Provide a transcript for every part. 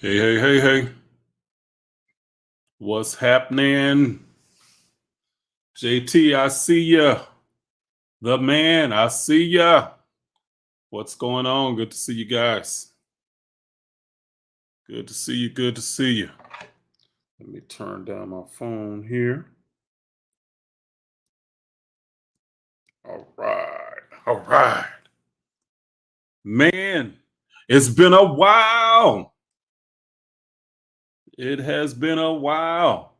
Hey, hey, hey, hey. What's happening? JT, I see ya. The man, I see ya. What's going on? Good to see you guys. Good to see you. Good to see you. Let me turn down my phone here. All right. All right. Man, it's been a while. It has been a while.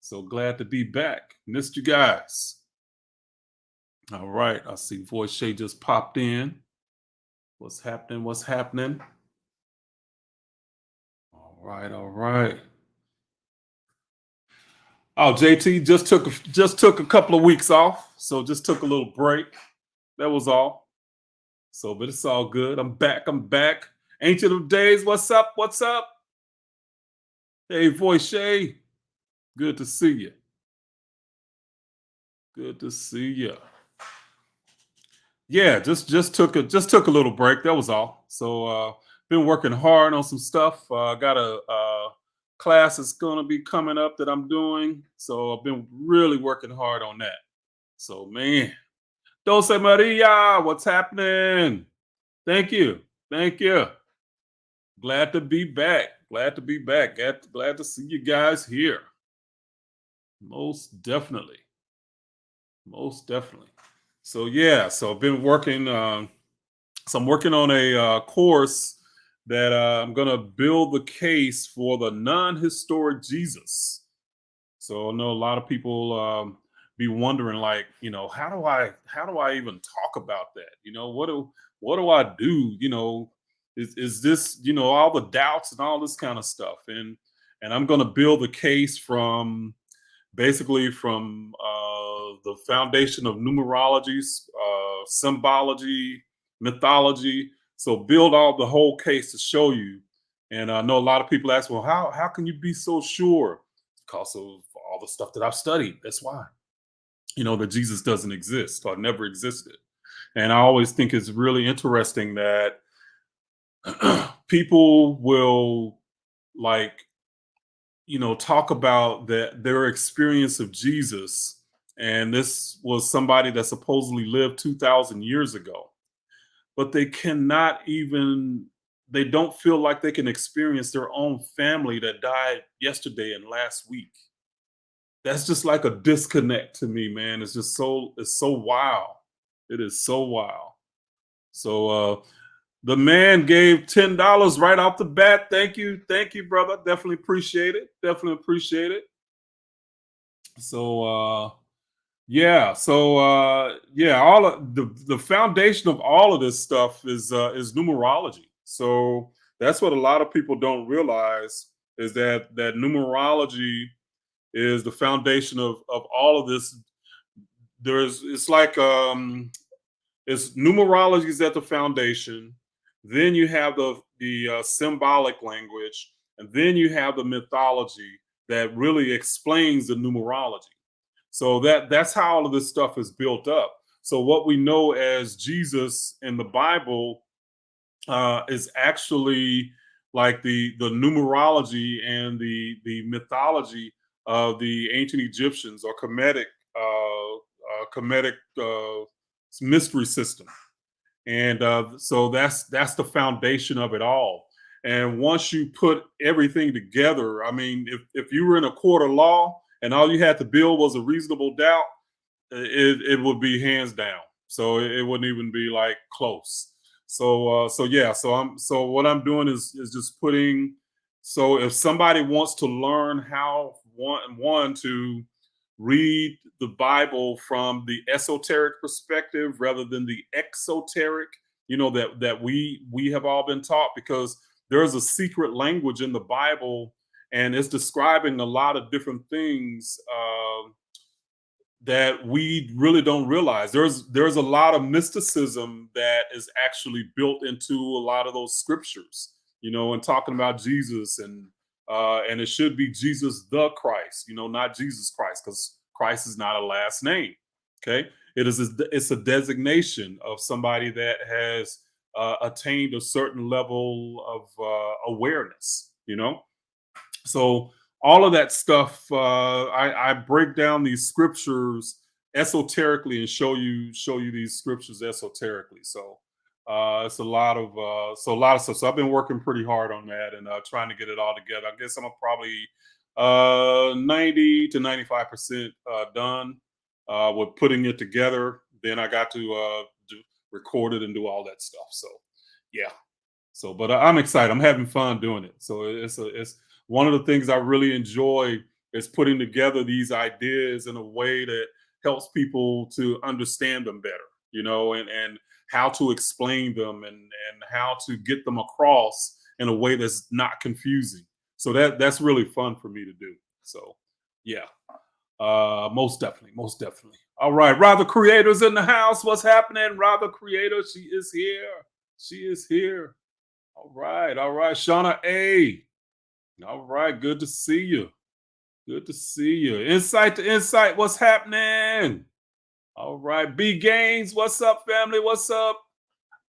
So glad to be back. Missed you guys. All right. I see Voice Shay just popped in. What's happening? What's happening? All right. All right. Oh, JT just took a couple of weeks off, so just took a little break. That was all. So, but it's all good. I'm back. I'm back. Ancient of Days. What's up? What's up? Hey, Voice Shay. Good to see you. Good to see you. Yeah, just took a little break. That was all. So, been working hard on some stuff. Got a class that's gonna be coming up that I'm doing. So I've been really working hard on that. So, man. Dulce Maria, what's happening? Thank you. Thank you. Glad to be back. Glad to be back. Glad to see you guys here. Most definitely. Most definitely. So yeah, so I've been working so I'm working on a course that I'm going to build the case for the non-historic Jesus. So I know a lot of people be wondering, like, how do I even talk about that? What do I do? Is this all the doubts and all this kind of stuff? And I'm going to build a case from basically from the foundation of numerology, symbology, mythology. So build all the whole case to show you. And I know a lot of people ask, well, how can you be so sure? Because of all the stuff that I've studied. That's why. That Jesus doesn't exist or never existed. And I always think it's really interesting that people will, like, talk about their experience of Jesus. And this was somebody that supposedly lived 2,000 years ago, but they don't feel like they can experience their own family that died yesterday and last week. That's just like a disconnect to me, man. It's so wild. It is so wild. So the man gave $10 right off the bat. Thank you, brother. Definitely appreciate it. Definitely appreciate it. So yeah, all of the foundation of all of this stuff is numerology. So that's what a lot of people don't realize, is that numerology is the foundation of all of this. There's It's like it's numerology is at the foundation. Then you have the symbolic language, and then you have the mythology that really explains the numerology. So that's how all of this stuff is built up. So what we know as Jesus in the Bible is actually like the numerology and the mythology of the ancient Egyptians, or Kemetic mystery system. And so that's the foundation of it all. And once you put everything together, I mean, if you were in a court of law and all you had to build was a reasonable doubt, it would be hands down. So it wouldn't even be like close. So yeah, so what I'm doing is just putting. So if somebody wants to learn how one to read the Bible from the esoteric perspective rather than the exoteric, that we have all been taught, because there's a secret language in the Bible, and it's describing a lot of different things that we really don't realize. There's a lot of mysticism that is actually built into a lot of those scriptures, and talking about Jesus, and it should be Jesus the Christ, not Jesus Christ, because Christ is not a last name. Okay, it's a designation of somebody that has attained a certain level of awareness. you know. So all of that stuff, I break down these scriptures esoterically and show you these scriptures esoterically. So it's a lot of stuff. So I've been working pretty hard on that and trying to get it all together. I guess I'm probably 90 to 95% done with putting it together. Then I got to record it and do all that stuff. So yeah. So, but I'm excited. I'm having fun doing it. So it's one of the things I really enjoy is putting together these ideas in a way that helps people to understand them better, and how to explain them and how to get them across in a way that's not confusing. So that's really fun for me to do. So, yeah. Most definitely, most definitely. All right, Rather Creators in the house. What's happening? Rather Creator, she is here. She is here. All right, all right. Shauna A. All right, good to see you. Good to see you. Insight to insight, what's happening? All right, B Gaines, what's up, family? What's up?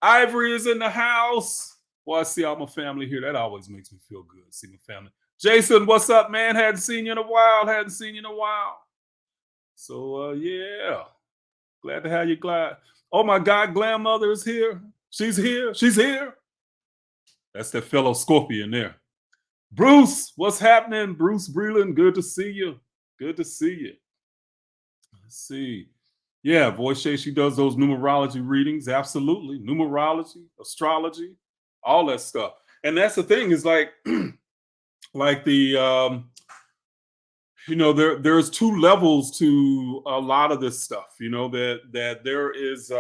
Ivory is in the house. Well, I see all my family here. That always makes me feel good. See my family. Jason, what's up, man? Hadn't seen you in a while. Hadn't seen you in a while. So yeah, glad to have you. Glad. Oh my God, grandmother is here. She's here. She's here. That's that fellow Scorpion there. Bruce, what's happening? Bruce Breland, good to see you. Good to see you. Let's see. Yeah, Voice she does those numerology readings. Absolutely. Numerology, astrology, all that stuff. And that's the thing is like the there's two levels to a lot of this stuff, that there is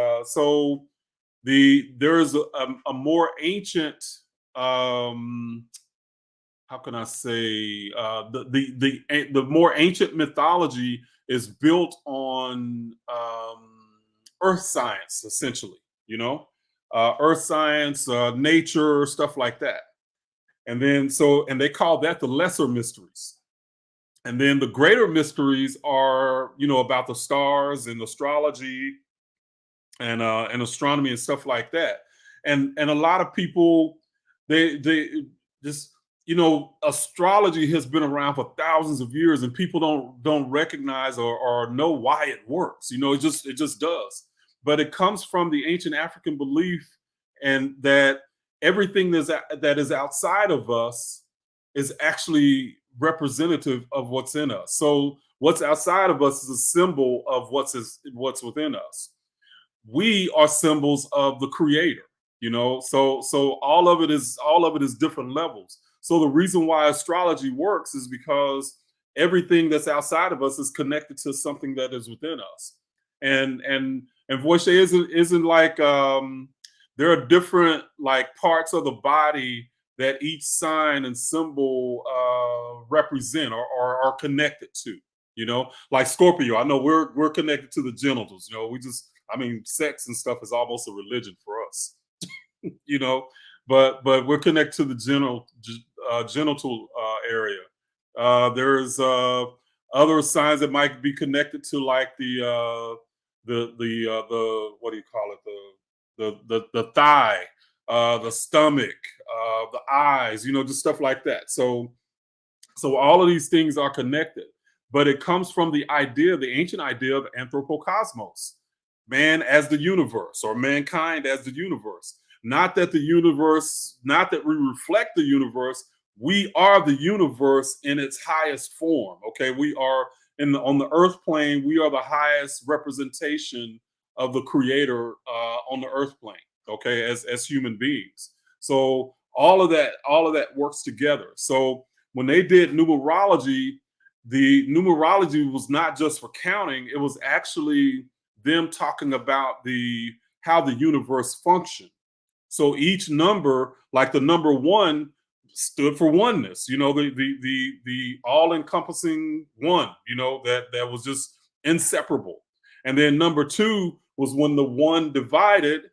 there's a more ancient how can I say the more ancient mythology is built on earth science, essentially, earth science, nature, stuff like that. And then and they call that the lesser mysteries. And then the greater mysteries are, about the stars and astrology and astronomy and stuff like that. And a lot of people, they just, astrology has been around for thousands of years, and people don't recognize or know why it works. It just does. But it comes from the ancient African belief, and that everything that is outside of us is actually representative of what's in us. So what's outside of us is a symbol of what's within us. We are symbols of the creator, so all of it is different levels. So the reason why astrology works is because everything that's outside of us is connected to something that is within us. And Voice isn't like there are different like parts of the body that each sign and symbol represent or are connected to. Like Scorpio, I know we're connected to the genitals. Sex and stuff is almost a religion for us. But we're connected to the genital area. There's other signs that might be connected to like the what do you call it, the thigh, the stomach, the eyes, just stuff like that. So all of these things are connected, but it comes from the ancient idea of anthropocosmos, man as the universe, or mankind as the universe. Not that we reflect the universe. We are the universe in its highest form. Okay, we are on the earth plane. We are the highest representation of the creator on the earth plane. Okay, as human beings. So all of that works together. So when they did numerology, the numerology was not just for counting. It was actually them talking about how the universe functioned. So each number, like the number one, stood for oneness. The all-encompassing one. That was just inseparable. And then number two was when the one divided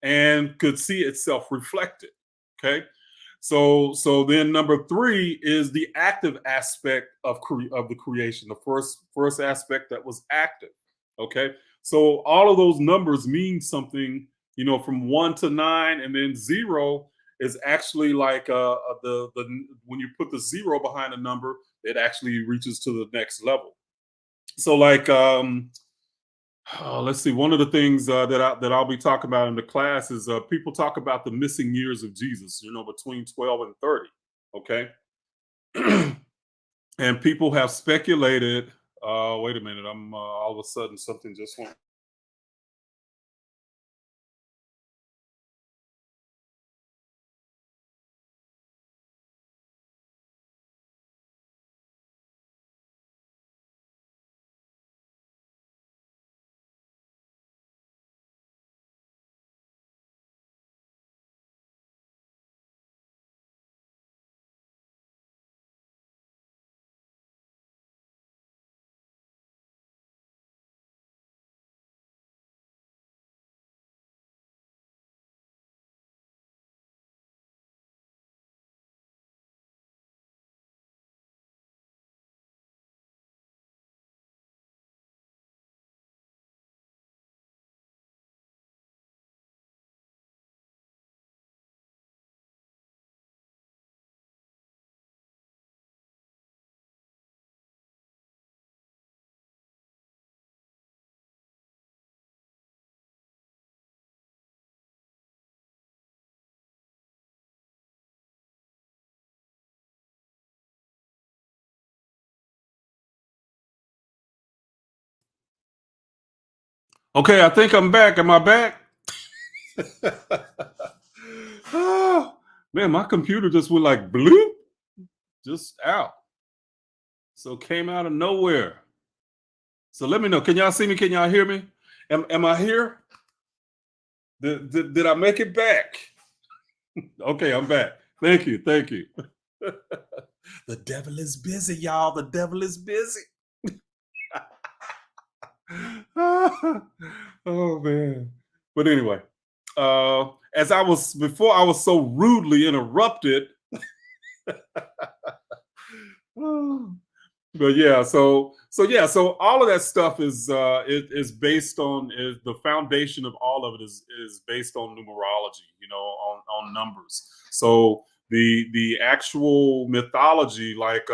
and could see itself reflected. Okay. So then number three is the active aspect of the creation, the first aspect that was active. Okay. So all of those numbers mean something, from 1 to 9, and then 0 is actually like the when you put the zero behind a number, it actually reaches to the next level. So like let's see. One of the things that I'll be talking about in the class is people talk about the missing years of Jesus. Between 12 and 30. Okay, and people have speculated. Wait a minute. I'm all of a sudden something just went. Okay, I think I'm back. Am I back? Oh, man, my computer just went like bloop, just out. So came out of nowhere. So let me know. Can y'all see me? Can y'all hear me? Am I here? Did I make it back? Okay, I'm back. Thank you. Thank you. The devil is busy, y'all. The devil is busy. Oh man. But anyway, as I was before I was so rudely interrupted. But yeah, so all of that stuff is based on is the foundation of all of it is based on numerology, on numbers. So the actual mythology like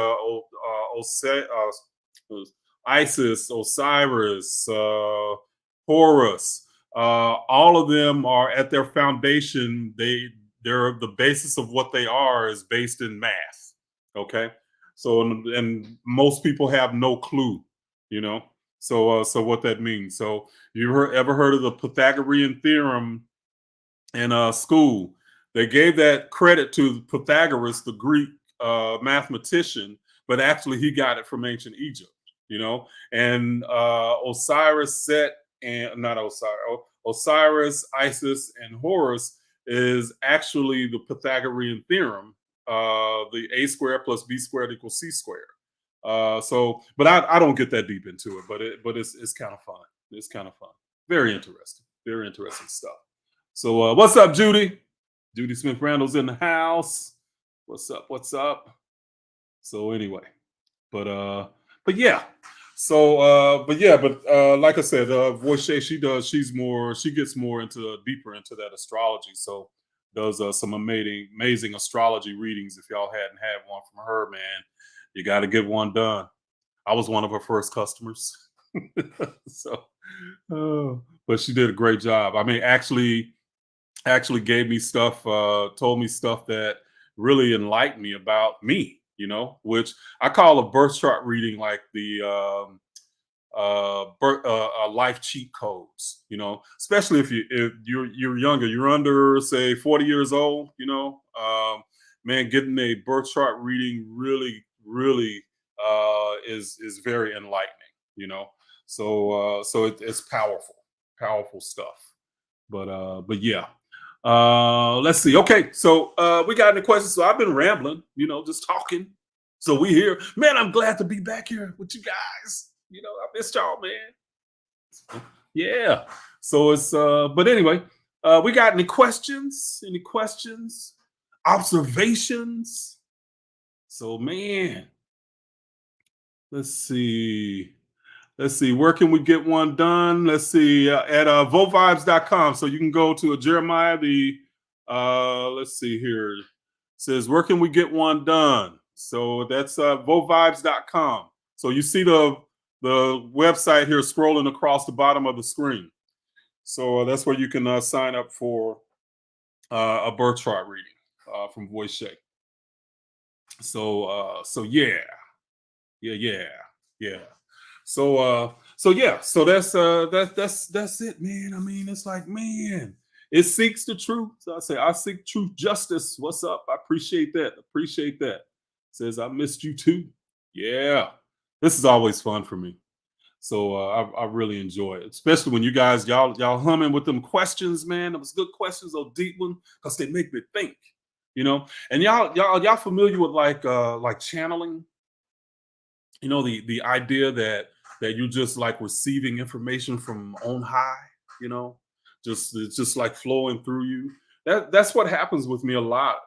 Isis, Osiris, Horus, all of them are at their foundation. They're the basis of what they are is based in math. Okay, so and most people have no clue, you know. So what that means. So ever heard of the Pythagorean theorem in school? They gave that credit to Pythagoras, the Greek mathematician, but actually he got it from ancient Egypt, And Osiris, Set, and not Osiris, Osiris, Isis, and Horus is actually the Pythagorean theorem, the a squared plus b squared equals c squared. But I don't get that deep into it, but it's kind of fun. It's kind of fun. Very interesting stuff. So what's up, Judy? Judy Smith Randall's in the house. What's up? What's up? So anyway, but yeah. So like I said, Voice Shay, she gets more into deeper into that astrology. So does some amazing astrology readings. If y'all hadn't had one from her, man, you got to get one done. I was one of her first customers. So but she did a great job. I mean, actually gave me stuff, told me stuff that really enlightened me about me, which I call a birth chart reading like the life cheat codes, especially if you're younger, you're under say 40 years old, man, getting a birth chart reading really is very enlightening, it's powerful stuff. But yeah. Let's see. Okay, so we got any questions? So I've been rambling, just talking. So we here, man. I'm glad to be back here with you guys. I missed y'all, man. Yeah. So it's but anyway, we got any questions? Any questions? Observations? So man, let's see. Let's see, where can we get one done? Let's see, at vovibes.com. So you can go to Jeremiah, the Let's see here. It says, where can we get one done? So that's vovibes.com. So you see the website here scrolling across the bottom of the screen. So that's where you can sign up for a birth chart reading from Voice Shake. So yeah, yeah, yeah. So yeah, so that's it, man. I mean, it's like, man, it seeks the truth. So I say, I seek truth, justice. What's up? I appreciate that. Appreciate that. Says I missed you too. Yeah, this is always fun for me. So I really enjoy it, especially when you guys y'all humming with them questions, man. Those good questions, those deep ones, because they make me think, you know. And y'all familiar with like channeling? You know, the idea that you just like receiving information from on high, you know, just it's just like flowing through you. That's what happens with me a lot,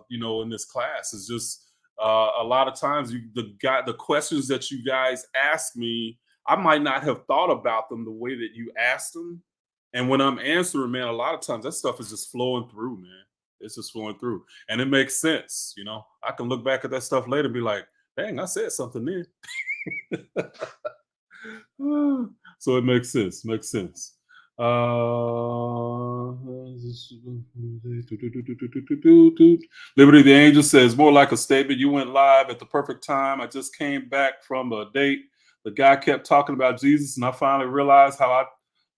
you know, in this class. Is just a lot of times the questions that you guys ask me, I might not have thought about them the way that you asked them. And when I'm answering, man, a lot of times that stuff is just flowing through, man. It's just flowing through. And it makes sense, you know. I can look back at that stuff later and be like, dang, I said something there. So it makes sense. Makes sense. Liberty the Angel says, more like a statement. You went live at the perfect time. I just came back from a date. The guy kept talking about Jesus, and I finally realized how I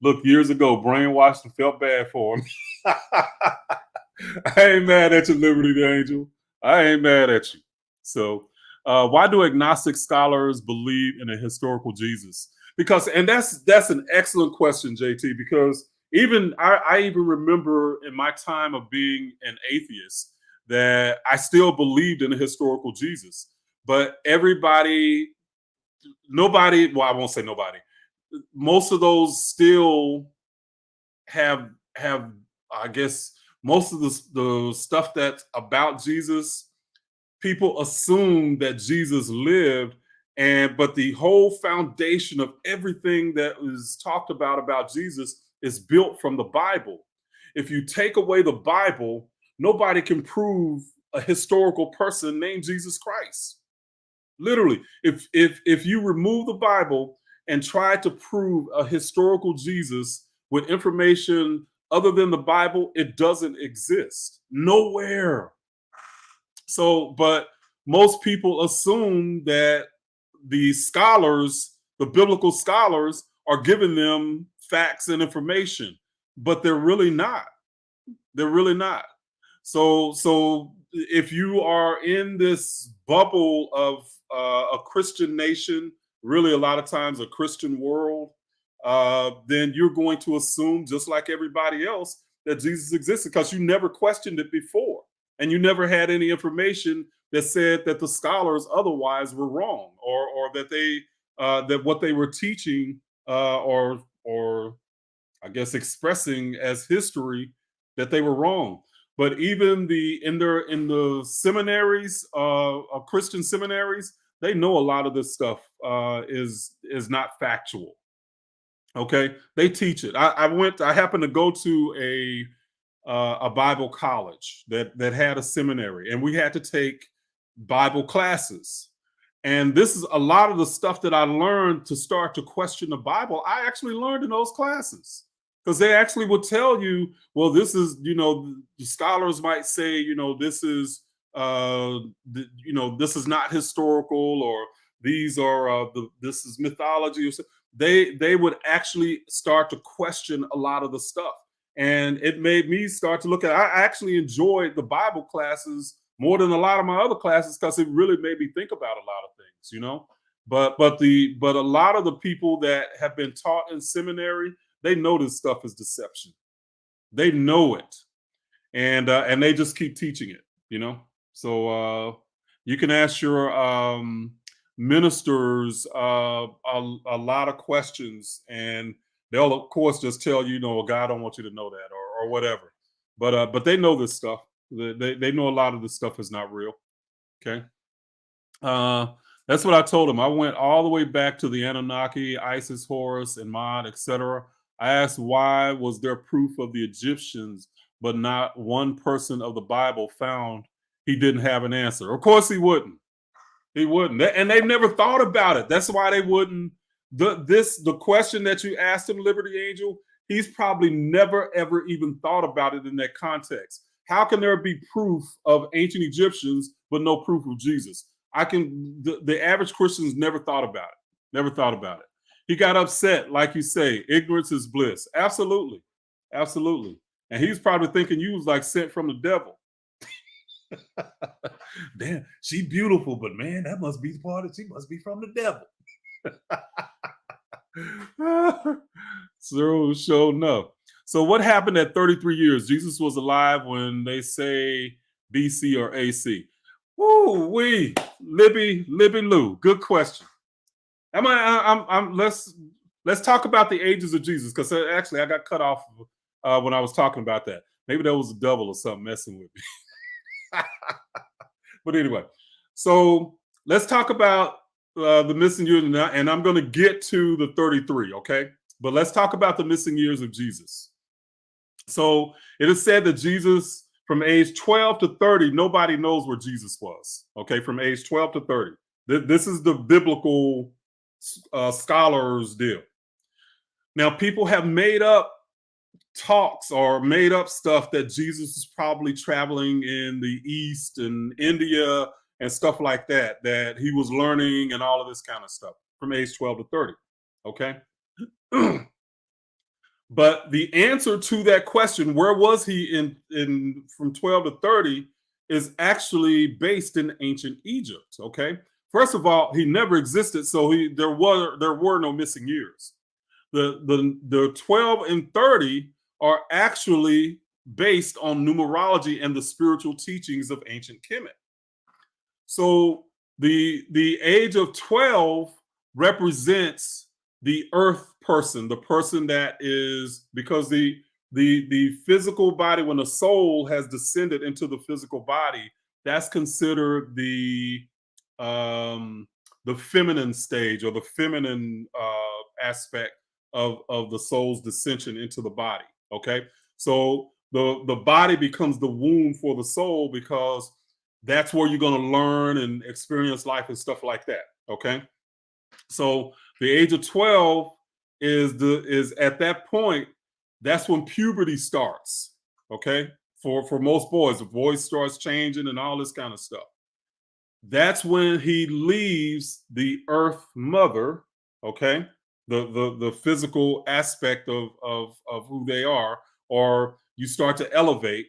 looked years ago, brainwashed and felt bad for him. I ain't mad at you, Liberty the Angel. I ain't mad at you. So, why do agnostic scholars believe in a historical Jesus? Because, and that's an excellent question, JT. Because even I even remember in my time of being an atheist that I still believed in a historical Jesus. But everybody, nobody, well, I won't say nobody. Most of those still have I guess most of the stuff that's about Jesus, people assume that Jesus lived, and but the whole foundation of everything that is talked about Jesus is built from the Bible. If you take away the Bible, nobody can prove a historical person named Jesus Christ. Literally, if you remove the Bible and try to prove a historical Jesus with information other than the Bible, it doesn't exist nowhere. So, but most people assume that the scholars, the biblical scholars, are giving them facts and information, but they're really not. They're really not. So if you are in this bubble of a Christian nation, really a lot of times a Christian world, then you're going to assume, just like everybody else, that Jesus existed because you never questioned it before, and you never had any information that said that the scholars otherwise were wrong, or that they that what they were teaching or I guess expressing as history that they were wrong. But even in the seminaries, Christian seminaries, they know a lot of this stuff is not factual. Okay, they teach it. I happened to go to a Bible college that had a seminary, and we had to take Bible classes. And this is a lot of the stuff that I learned to start to question the Bible. I actually learned in those classes because they actually would tell you, well, this is, you know, the scholars might say, you know, this is, you know, this is not historical, or these are this is mythology. Or so. They would actually start to question a lot of the stuff, and it made me start to look at. I actually enjoyed the Bible classes more than a lot of my other classes because it really made me think about a lot of things, you know. But a lot of the people that have been taught in seminary, they know this stuff is deception. They know it, and they just keep teaching it, you know. So you can ask your ministers a lot of questions, and they'll of course just tell you, you know, God don't want you to know that, or whatever. But they know this stuff. They know a lot of this stuff is not real. Okay. Uh, that's what I told him. I went all the way back to the Anunnaki, Isis, Horus, and Mod, etc. I asked why was there proof of the Egyptians but not one person of the Bible found he didn't have an answer. Of course, he wouldn't. He wouldn't, and they've never thought about it. That's why they wouldn't. The question that you asked him, Liberty Angel, he's probably never ever even thought about it in that context. How can there be proof of ancient Egyptians but no proof of Jesus? The average Christians never thought about it. Never thought about it. He got upset, like you say, ignorance is bliss. Absolutely. Absolutely. And he's probably thinking you was like sent from the devil. Damn, she beautiful, but man, that must be part of, she must be from the devil. So no. So what happened at 33 years? Jesus was alive when they say BC or AC. Woo wee, Libby Lou. Good question. Let's talk about the ages of Jesus, because actually I got cut off when I was talking about that. Maybe that was the devil or something messing with me. But anyway, so let's talk about the missing years, and I'm going to get to the 33, okay? But let's talk about the missing years of Jesus. So it is said that Jesus, from age 12 to 30, nobody knows where Jesus was, okay? From age 12 to 30. This is the biblical scholars' deal. Now, people have made up talks or made up stuff that Jesus is probably traveling in the East and India and stuff like that, that he was learning and all of this kind of stuff from age 12 to 30. Okay. But the answer to that question, where was he in from 12 to 30, is actually based in ancient Egypt. Okay. First of all, he never existed, so there were no missing years. The 12 and 30 are actually based on numerology and the spiritual teachings of ancient Kemet. So the age of 12 represents the earth person, the person that is, because the physical body, when the soul has descended into the physical body, that's considered the feminine stage, or the feminine aspect of the soul's descension into the body. Okay, so the body becomes the womb for the soul, because that's where you're going to learn and experience life and stuff like that. Okay, so the age of 12 is at that point, that's when puberty starts. Okay, for most boys, the voice starts changing and all this kind of stuff. That's when he leaves the earth mother. Okay, the physical aspect of who they are, or you start to elevate.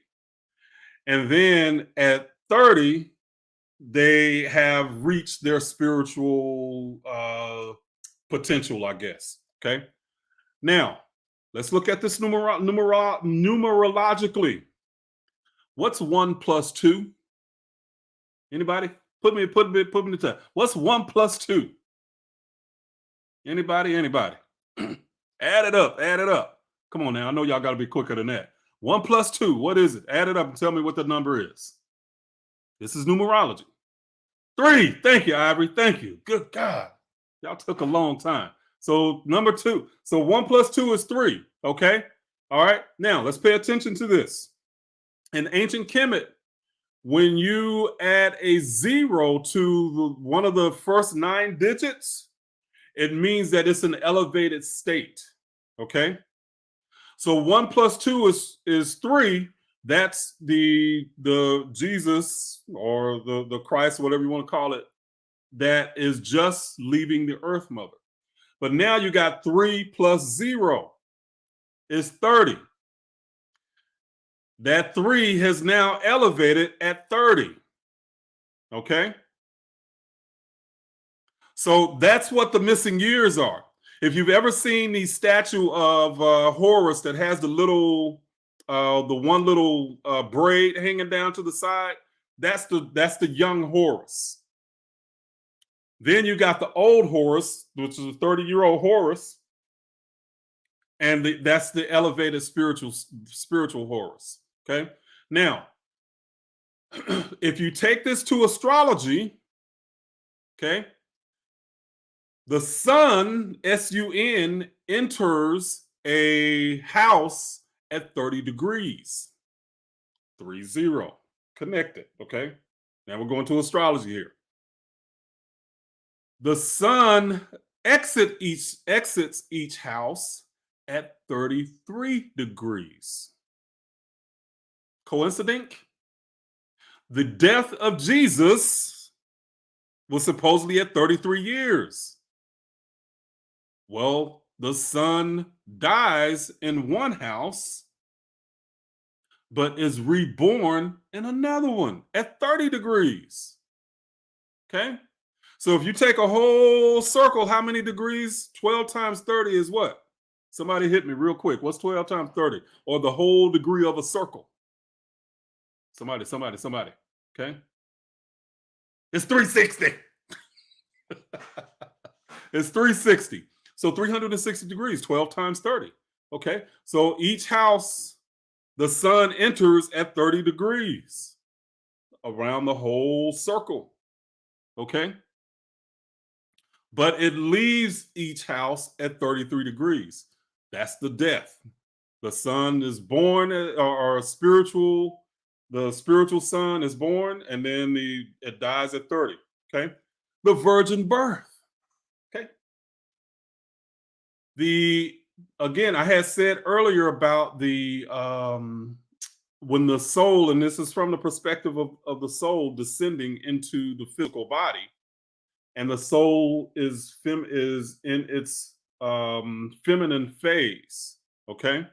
And then at 30, they have reached their spiritual potential, I guess. Okay. Now, let's look at this numerologically. What's 1 plus 2? Anybody? Put me in the chat. What's 1 plus 2? Anybody? Add it up. Come on now. I know y'all got to be quicker than that. 1 plus 2, what is it? Add it up and tell me what the number is. This is numerology. 3. Thank you, Ivory. Thank you. Good God. Y'all took a long time. So number 2. So 1 plus 2 is 3. Okay. All right. Now let's pay attention to this. In ancient Kemet, when you add a 0 to one of the first 9 digits, it means that it's an elevated state. Okay. So 1 plus 2 is 3. That's the Jesus, or the Christ, whatever you want to call it, that is just leaving the earth mother. But now you got 3 plus 0 is 30. That 3 has now elevated at 30. Okay. So that's what the missing years are. If you've ever seen the statue of Horus that has the one little braid hanging down to the side, that's the young Horus. Then you got the old Horus, which is a 30-year-old Horus, and that's the elevated spiritual Horus. Okay. Now, if you take this to astrology, okay, the sun, SUN, enters a house at 30 degrees. 30. Connected. Okay. Now we're going to astrology here. The sun exits each house at 33 degrees. Coincidence? The death of Jesus was supposedly at 33 years. Well, the sun dies in one house, but is reborn in another one at 30 degrees. Okay. So if you take a whole circle, how many degrees? 12 times 30 is what? Somebody hit me real quick. What's 12 times 30? Or the whole degree of a circle? Somebody. Okay. It's 360. It's 360. So 360 degrees, 12 times 30. Okay. So each house, the sun enters at 30 degrees around the whole circle. Okay. But it leaves each house at 33 degrees. That's the death. The son is born, or the spiritual son is born, and then it dies at 30. Okay. The virgin birth. Okay. Again, I had said earlier about when the soul, and this is from the perspective of the soul descending into the physical body, and the soul is in its feminine phase. Okay.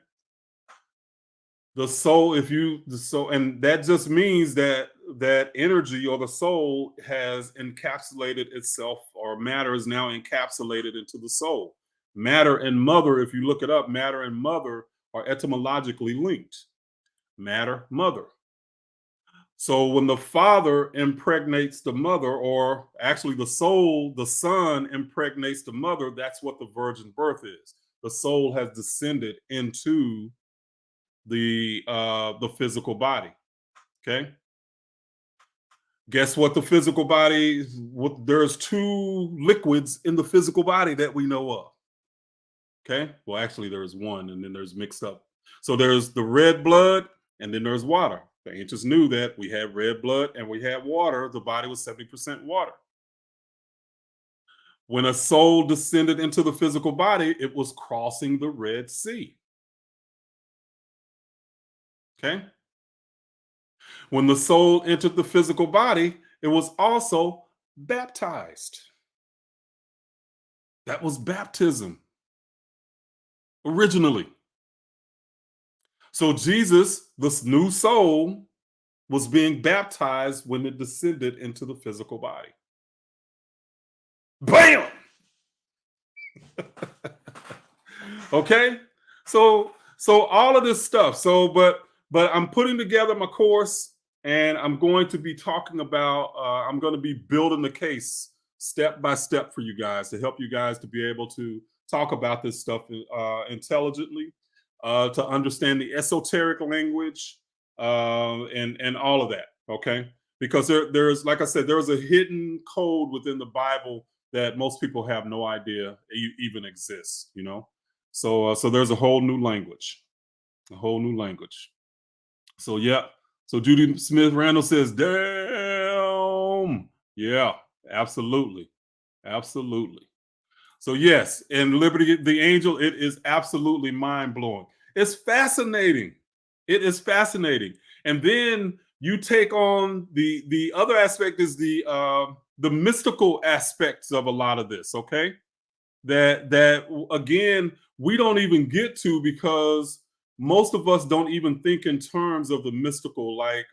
The soul, and that just means that energy or the soul has encapsulated itself, or matter is now encapsulated into the soul. Matter and mother, if you look it up, matter and mother are etymologically linked. Matter, mother. So when the father impregnates the mother, or actually the son impregnates the mother, that's what the virgin birth is. The soul has descended into the physical body. Okay. Guess what? The physical body. There's two liquids in the physical body that we know of. Okay. Well, actually, there's one, and then there's mixed up. So there's the red blood, and then there's water. The ancients knew that we had red blood and we had water. The body was 70% water. When a soul descended into the physical body, it was crossing the Red Sea. Okay. When the soul entered the physical body, it was also baptized. That was baptism originally. So Jesus, this new soul, was being baptized when it descended into the physical body. Bam! Okay. So all of this stuff. But I'm putting together my course, and I'm going to be talking about, I'm going to be building the case step by step for you guys, to help you guys to be able to talk about this stuff intelligently, to understand the esoteric language, and all of that. Okay. Because there's, like I said, there's a hidden code within the Bible that most people have no idea even exists, So there's a whole new language. So yeah. So Judy Smith Randall says, damn. Yeah, absolutely. So yes, and Liberty the Angel, it is absolutely mind-blowing. It's fascinating. It is fascinating. And then you take on the other aspect is the mystical aspects of a lot of this, okay? That again, we don't even get to, because most of us don't even think in terms of the mystical, like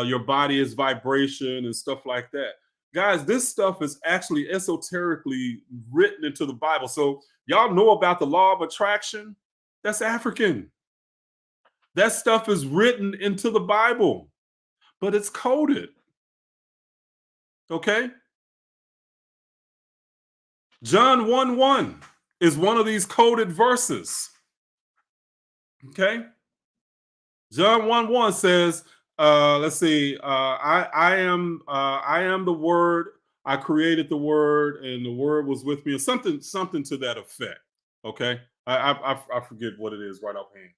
your body is vibration and stuff like that. Guys, this stuff is actually esoterically written into the Bible. So y'all know about the law of attraction? That's African. That stuff is written into the Bible, but it's coded. Okay? John 1:1 is one of these coded verses. Okay? John 1:1 says, let's see, I am the word, I created the word, and the word was with me, or something to that effect. Okay. I forget what it is right offhand.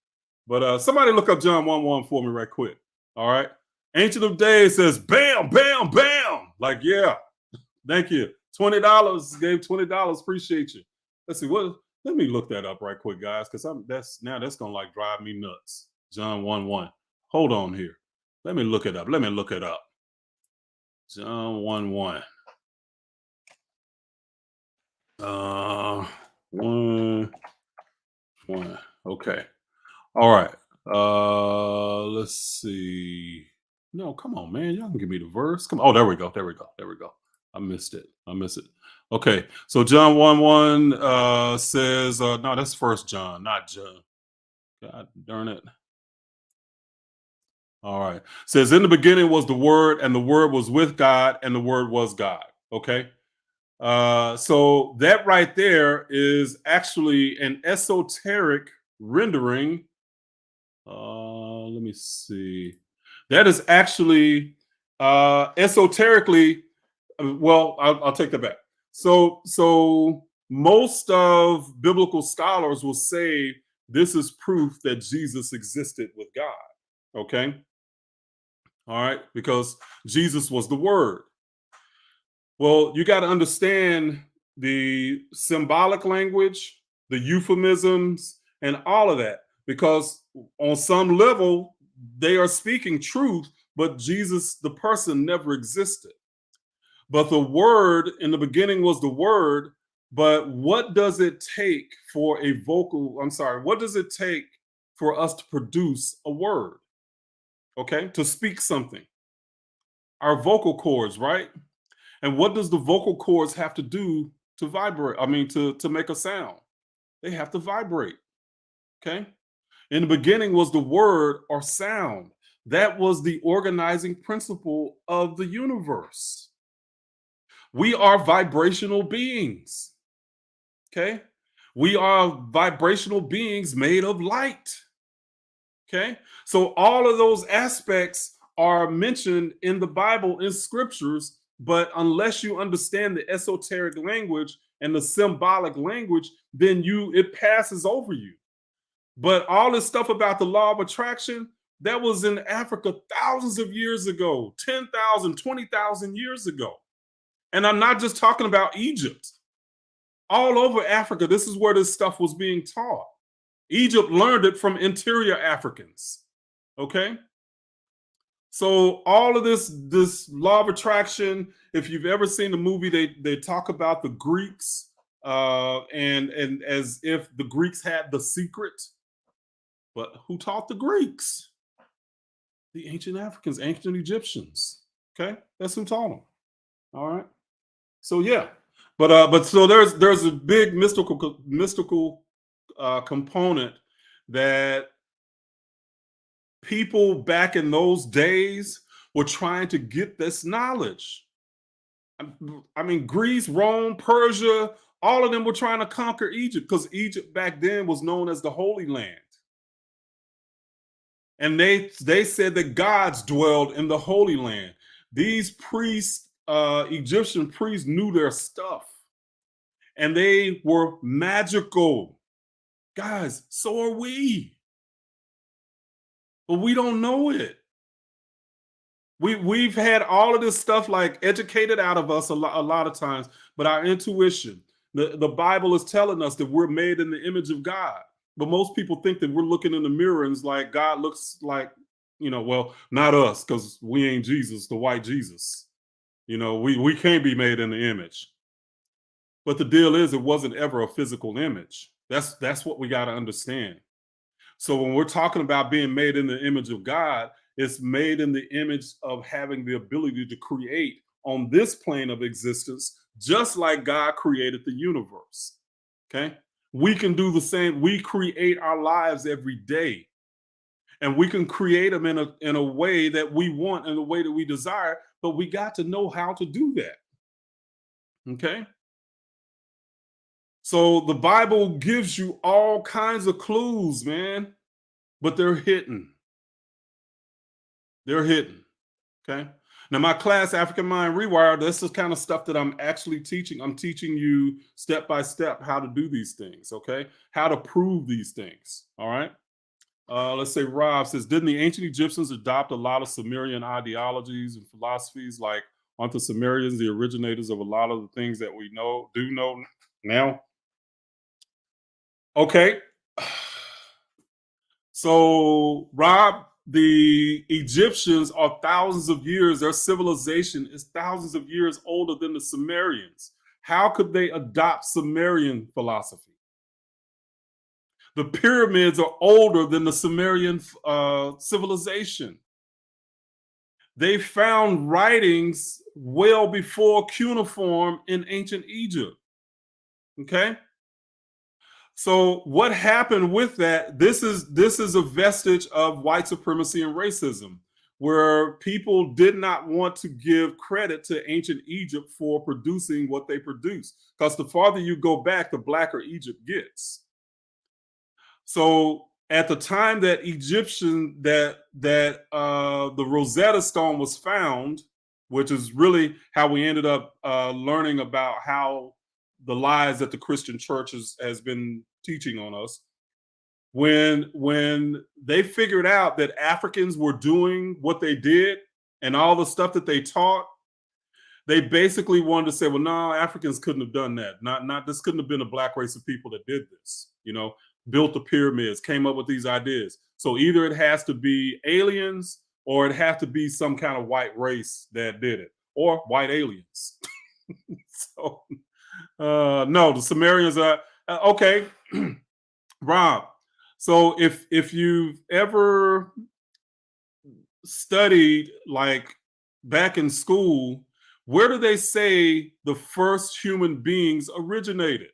But somebody look up John 1:1 for me right quick. All right. Ancient of Days says, bam, bam, bam. Like, yeah, thank you. $20. Gave $20. Appreciate you. Let's see. What let me look that up right quick, guys, because that's gonna like drive me nuts. John 1:1. Hold on here. Let me look it up. Let me look it up. John 1:1. 1 1. Okay. All right. Let's see. No, come on, man. Y'all can give me the verse. Come on. Oh, there we go. There we go. There we go. I missed it. I missed it. Okay. So John 1:1 says, no, that's first John, not John. God darn it. All right. Says in the beginning was the word, and the word was with God, and the word was God. Okay. So that right there is actually an esoteric rendering. Let me see. That is actually esoterically. Well, I'll take that back. So most of biblical scholars will say this is proof that Jesus existed with God. Okay, all right, because Jesus was the Word. Well, you got to understand the symbolic language, the euphemisms, and all of that, because on some level, they are speaking truth, but Jesus, the person, never existed. But the word in the beginning was the word. But what does it take for a vocal? I'm sorry, what does it take for us to produce a word? Okay, to speak something? Our vocal cords, right? And what does the vocal cords have to do to vibrate? I mean, to make a sound, they have to vibrate. Okay. In the beginning was the word or sound. That was the organizing principle of the universe. We are vibrational beings. Okay. We are vibrational beings made of light. Okay. So all of those aspects are mentioned in the Bible in scriptures, but unless you understand the esoteric language and the symbolic language, then it passes over you. But all this stuff about the law of attraction, that was in Africa thousands of years ago, 10,000, 20,000 years ago. And I'm not just talking about Egypt. All over Africa, this is where this stuff was being taught. Egypt learned it from interior Africans. Okay. So all of this law of attraction, if you've ever seen the movie, they talk about the Greeks, and as if the Greeks had the secret. But who taught the Greeks? The ancient Africans, ancient Egyptians. Okay, that's who taught them. All right. So yeah, but so there's a big mystical component that people back in those days were trying to get this knowledge. I mean, Greece, Rome, Persia, all of them were trying to conquer Egypt because Egypt back then was known as the Holy Land. And they said that gods dwelled in the Holy Land. These priests, Egyptian priests, knew their stuff, and they were magical. Guys, so are we, but we don't know it. We've had all of this stuff like educated out of us a lot of times, but our intuition, the Bible is telling us that we're made in the image of God. But most people think that we're looking in the mirror and it's like God looks like, well, not us, because we ain't Jesus, the white Jesus. We can't be made in the image. But the deal is it wasn't ever a physical image. That's what we got to understand. So when we're talking about being made in the image of God, it's made in the image of having the ability to create on this plane of existence, just like God created the universe. Okay. We can do the same. We create our lives every day. And we can create them in a way that we want, in a way that we desire, but we got to know how to do that. Okay. So the Bible gives you all kinds of clues, man, but they're hidden. They're hidden. Okay. Now, my class, African Mind Rewired, this is kind of stuff that I'm actually teaching. I'm teaching you step by step how to do these things. Okay. How to prove these things. All right. Let's say Rob says, didn't the ancient Egyptians adopt a lot of Sumerian ideologies and philosophies? Like, aren't the Sumerians the originators of a lot of the things that we know now? Okay. So, Rob, the Egyptians are thousands of years, their civilization is thousands of years older than the Sumerians. How could they adopt Sumerian philosophy? The pyramids are older than the Sumerian civilization. They found writings well before cuneiform in ancient Egypt. Okay. So what happened with that? This is a vestige of white supremacy and racism, where people did not want to give credit to ancient Egypt for producing what they produced. Because the farther you go back, the blacker Egypt gets. So at the time that the Rosetta Stone was found, which is really how we ended up learning about how the lies that the Christian church has been teaching on us. When they figured out that Africans were doing what they did and all the stuff that they taught, they basically wanted to say, well, no, Africans couldn't have done that. Not this couldn't have been a black race of people that did this. Built the pyramids, came up with these ideas. So either it has to be aliens or it has to be some kind of white race that did it, or white aliens. So no, the Sumerians are okay. Rob, so if you've ever studied like back in school, where do they say the first human beings originated?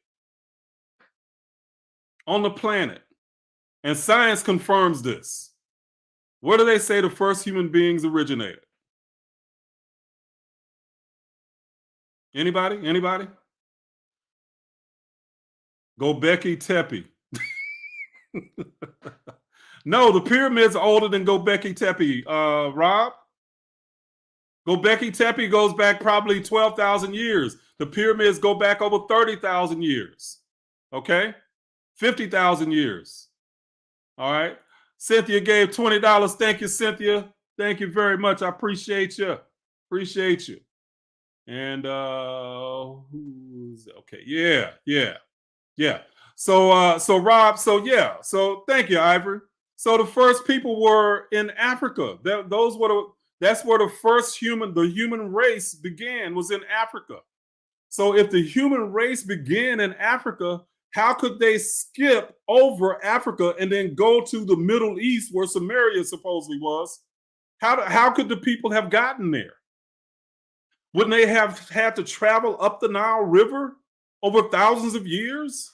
On the planet. And science confirms this. Where do they say the first human beings originated? Anybody? Gobekli Tepe. No, the pyramids are older than Gobekli Tepe. Rob? Gobekli Tepe goes back probably 12,000 years. The pyramids go back over 30,000 years. Okay? 50,000 years. All right. Cynthia gave $20. Thank you, Cynthia. Thank you very much. I appreciate you. Appreciate you. And who's okay? Yeah. So Rob, so thank you, Ivory. So the first people were in Africa. That's where the human race began, was in Africa. So if the human race began in Africa, how could they skip over Africa and then go to the Middle East where Samaria supposedly was? How could the people have gotten there? Wouldn't they have had to travel up the Nile River over thousands of years?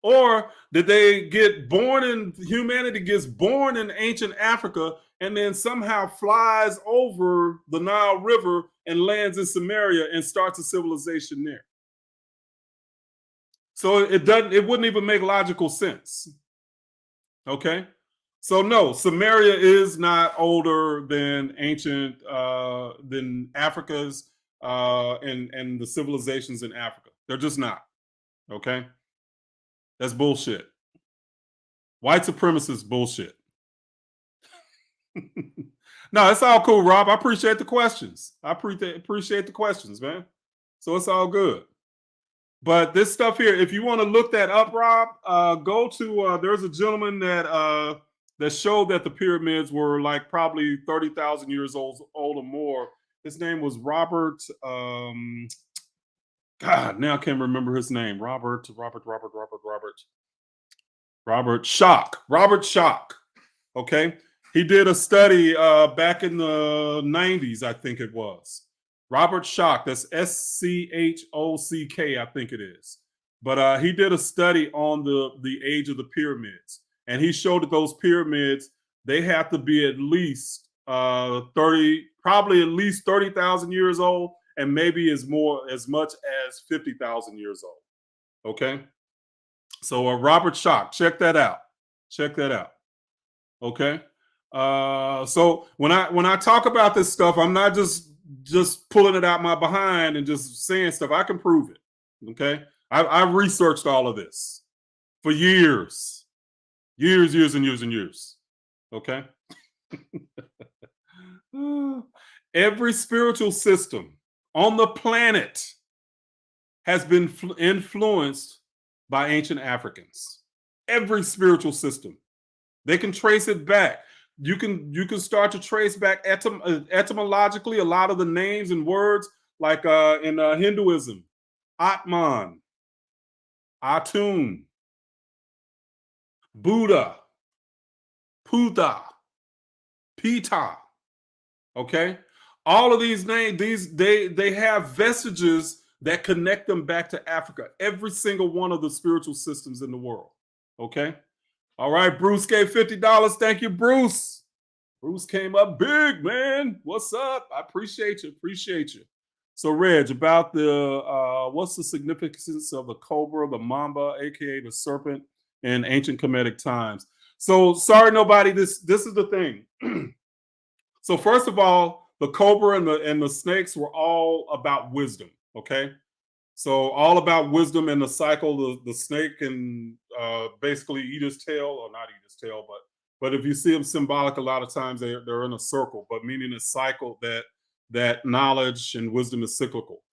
Or did they humanity gets born in ancient Africa and then somehow flies over the Nile River and lands in Samaria and starts a civilization there? So it wouldn't even make logical sense. Okay. So no, Samaria is not older than than Africa's and the civilizations in Africa. They're just not. Okay. That's bullshit. White supremacist bullshit. No, it's all cool, Rob. I appreciate the questions. I appreciate the questions, man. So it's all good. But this stuff here, if you want to look that up, Rob, go to there's a gentleman that showed that the pyramids were like probably 30,000 years old or more. His name was Robert. God, now I can't remember his name. Robert Schoch. Robert Schoch. Okay. He did a study back in the 90s, I think it was. Robert Schoch, that's Schock, I think it is. But he did a study on the age of the pyramids. And he showed that those pyramids, they have to be at least 30,000 years old, and maybe as much as 50,000 years old. Okay. So Robert Schoch, check that out. Okay. So when I talk about this stuff, I'm not just pulling it out my behind and just saying stuff. I can prove it. Okay. I've researched all of this for years. Years, years, and years and years. Okay. Every spiritual system on the planet has been influenced by ancient Africans. Every spiritual system. They can trace it back. You can start to trace back etymologically a lot of the names and words, like in Hinduism, Atman, Atun, Buddha, Buddha, Pita. Okay, all of these names, they have vestiges that connect them back to Africa. Every single one of the spiritual systems in the world. Okay. All right, Bruce gave $50. Thank you, Bruce. Bruce came up big, man. What's up? I appreciate you. Appreciate you. So, Reg, about the what's the significance of the cobra, the mamba, aka the serpent, in ancient Kemetic times? So, sorry, nobody. This is the thing. So, first of all, the cobra and the snakes were all about wisdom. Okay, so all about wisdom and the cycle. The snake can basically eat his tail, or not eat his tail, but if you see them symbolic, a lot of times they're in a circle, but meaning a cycle that knowledge and wisdom is cyclical.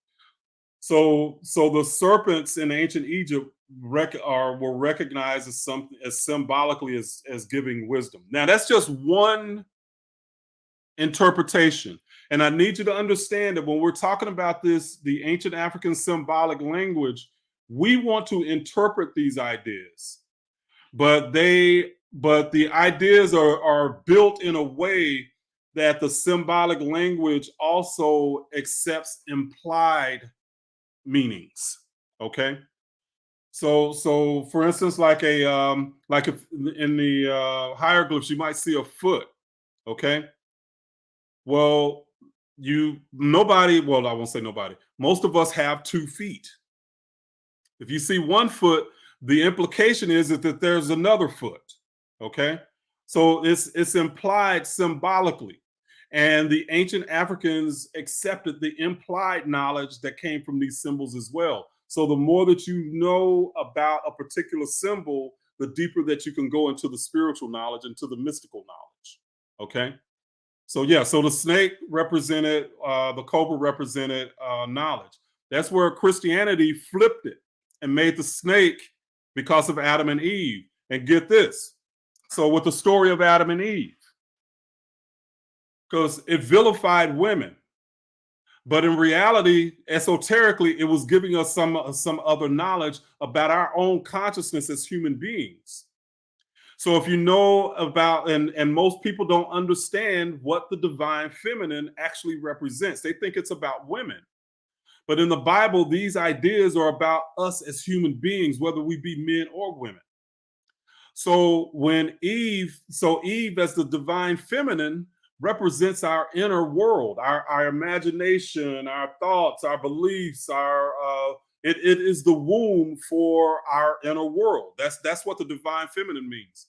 So the serpents in ancient Egypt were recognized as something as symbolically as giving wisdom. Now that's just one interpretation. And I need you to understand that when we're talking about this, the ancient African symbolic language, we want to interpret these ideas, but the ideas are built in a way that the symbolic language also accepts implied meanings. Okay. So for instance, like if in the hieroglyphs, you might see a foot. Okay. Well, I won't say nobody. Most of us have 2 feet. If you see one foot, the implication is that there's another foot. Okay. So it's implied symbolically. And the ancient Africans accepted the implied knowledge that came from these symbols as well. So the more that you know about a particular symbol, the deeper that you can go into the spiritual knowledge, into the mystical knowledge. Okay. So yeah, so the snake represented, the cobra represented knowledge. That's where Christianity flipped it and made the snake because of Adam and Eve. And get this. So with the story of Adam and Eve, because it vilified women, but in reality, esoterically, it was giving us some other knowledge about our own consciousness as human beings. So if you know about, and most people don't understand what the divine feminine actually represents. They think it's about women. But in the Bible, these ideas are about us as human beings, whether we be men or women. So Eve as the divine feminine represents our inner world, our imagination, our thoughts, our beliefs, it is the womb for our inner world. That's what the divine feminine means.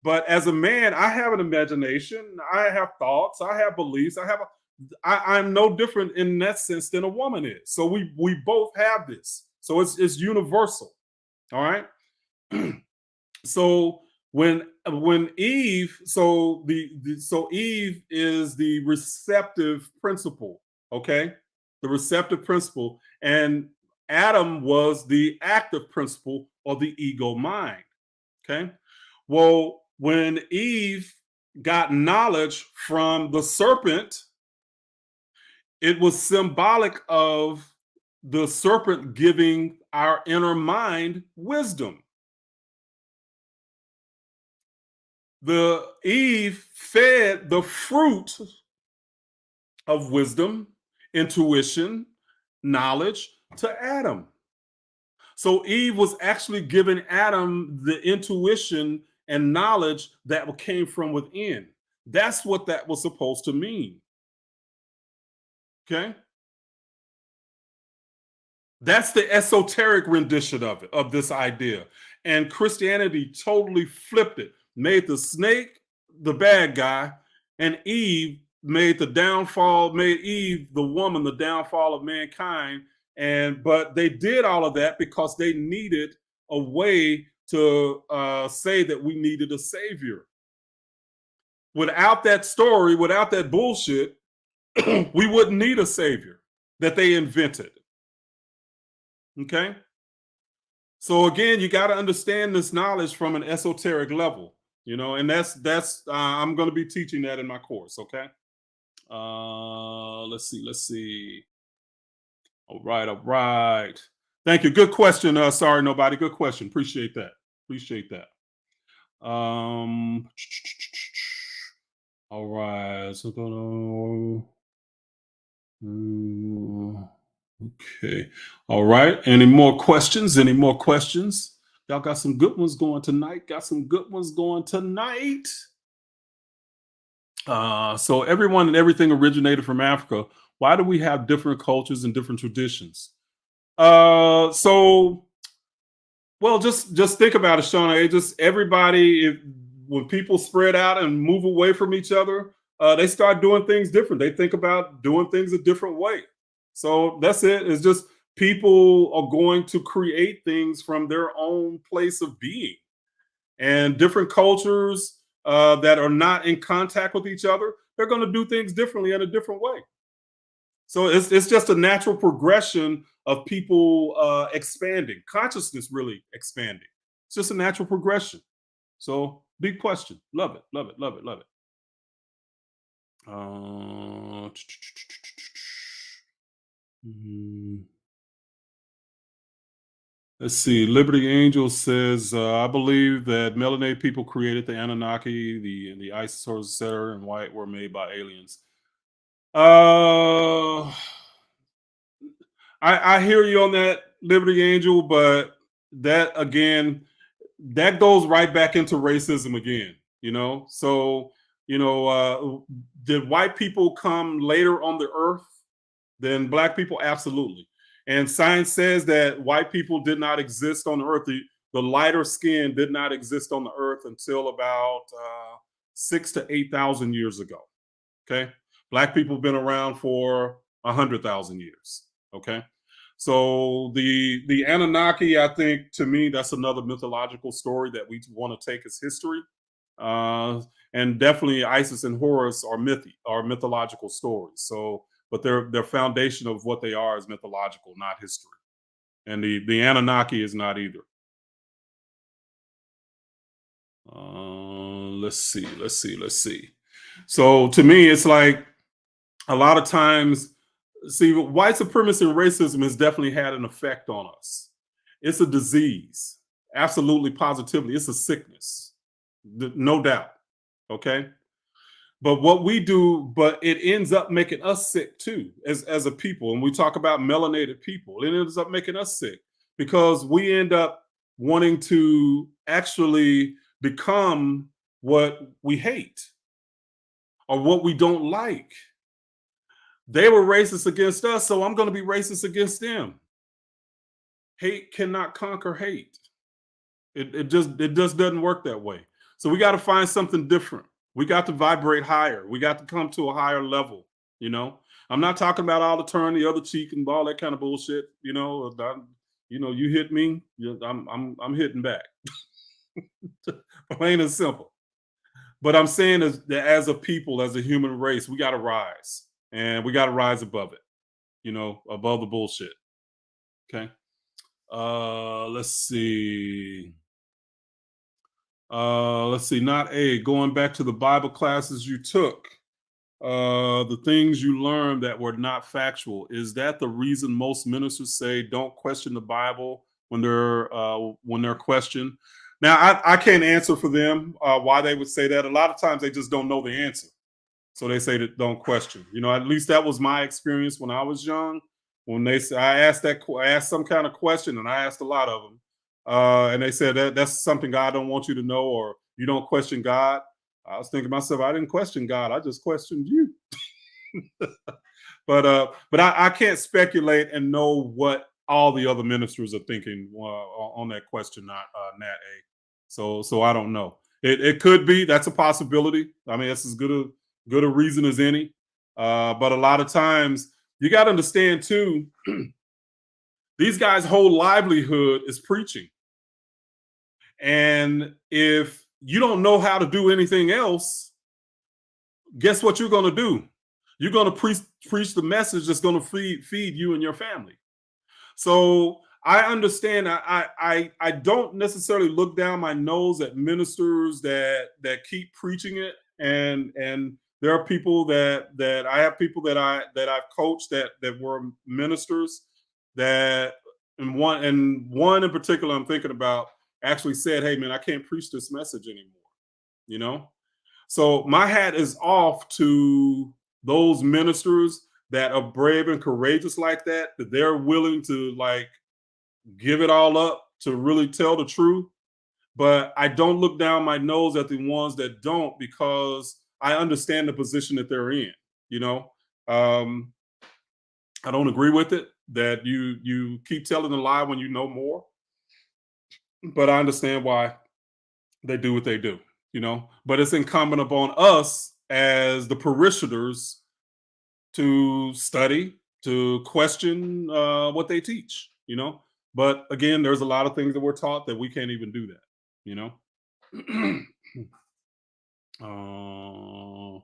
But as a man, I have an imagination, I have thoughts, I have beliefs, I'm no different in that sense than a woman is. So we both have this. So it's universal. All right. So when Eve, so Eve is the receptive principle, okay? The receptive principle, and Adam was the active principle, or the ego mind. Okay. Well, when Eve got knowledge from the serpent, it was symbolic of the serpent giving our inner mind wisdom. The Eve fed the fruit of wisdom, intuition, knowledge to Adam. So Eve was actually giving Adam the intuition and knowledge that came from within. That's what that was supposed to mean. Okay. That's the esoteric rendition of it, of this idea. And Christianity totally flipped it, made the snake the bad guy, and Eve made Eve, the woman, the downfall of mankind. But they did all of that because they needed a way to say that we needed a savior. Without that story, without that bullshit, we wouldn't need a savior that they invented. Okay. So again, you got to understand this knowledge from an esoteric level, and that's I'm going to be teaching that in my course. Okay. Let's see. All right, all right. Thank you. Good question. Sorry, nobody. Good question. Appreciate that. Appreciate that. All right. So okay. All right. Any more questions? Any more questions? Y'all got some good ones going tonight. Got some good ones going tonight. So everyone and everything originated from Africa. Why do we have different cultures and different traditions? So well, just think about it, Shauna. It just everybody, when people spread out and move away from each other, they start doing things different. They think about doing things a different way. So that's it. It's just people are going to create things from their own place of being, and different cultures that are not in contact with each other, they're going to do things differently in a different way. So it's just a natural progression of people expanding, consciousness really expanding. It's just a natural progression. So big question. Love it, love it, love it, love it. Uh, mm, let's see. Liberty Angel says, I believe that melanated people created the Anunnaki, the Isosaurs, etc., and white were made by aliens. Uh I hear you on that, Liberty Angel, but that again, that goes right back into racism again. So did white people come later on the earth than black people? Absolutely. And science says that white people did not exist on the earth. The lighter skin did not exist on the earth until about 6 to 8 thousand years ago. Okay, black people have been around for 100,000 years. Okay, so the Anunnaki, I think, to me, that's another mythological story that we want to take as history. Uh, and definitely Isis and Horus are mythological stories. So, but their foundation of what they are is mythological, not history. And the Anunnaki is not either. Let's see. So to me, it's like a lot of times, see, white supremacy and racism has definitely had an effect on us. It's a disease, absolutely, positively. It's a sickness, no doubt. Okay, but what we do, but it ends up making us sick too, as a people. And we talk about melanated people, it ends up making us sick because we end up wanting to actually become what we hate or what we don't like. They were racist against us, so I'm going to be racist against them. Hate cannot conquer hate. It just doesn't work that way. So we got to find something different. We got to vibrate higher. We got to come to a higher level. You know, I'm not talking about all the turn the other cheek and all that kind of bullshit. You hit me, I'm hitting back. Plain and simple. But I'm saying as a people, as a human race, we got to rise, and we got to rise above it. Above the bullshit. Okay. Let's see. Let's see. Not A. Going back to the Bible classes you took, the things you learned that were not factual. Is that the reason most ministers say don't question the Bible when they're questioned? Now, I can't answer for them why they would say that. A lot of times they just don't know the answer. So they say that don't question. At least that was my experience when I was young. When I asked some kind of question, and I asked a lot of them, and they said that's something God don't want you to know, or you don't question God. I was thinking to myself, I didn't question God, I just questioned you. But I can't speculate and know what all the other ministers are thinking on that question, not Nat A. So I don't know. It could be, that's a possibility. I mean, that's as good a reason as any. But a lot of times you got to understand too, these guys' whole livelihood is preaching. And if you don't know how to do anything else, guess what you're going to do? You're going to preach the message that's going to feed you and your family. So I understand. I don't necessarily look down my nose at ministers that keep preaching it, and there are people that I have people that I've coached that were ministers that and one in particular I'm thinking about actually said, "Hey man, I can't preach this message anymore." You know, so my hat is off to those ministers that are brave and courageous like that they're willing to like give it all up to really tell the truth. But I don't look down my nose at the ones that don't because I understand the position that they're in. You know, um, I don't agree with it that you keep telling a lie when you know more, but I understand why they do what they do. You know, but it's incumbent upon us as the parishioners to study, to question what they teach, you know. But again, there's a lot of things that we're taught that we can't even do that, you know. uh,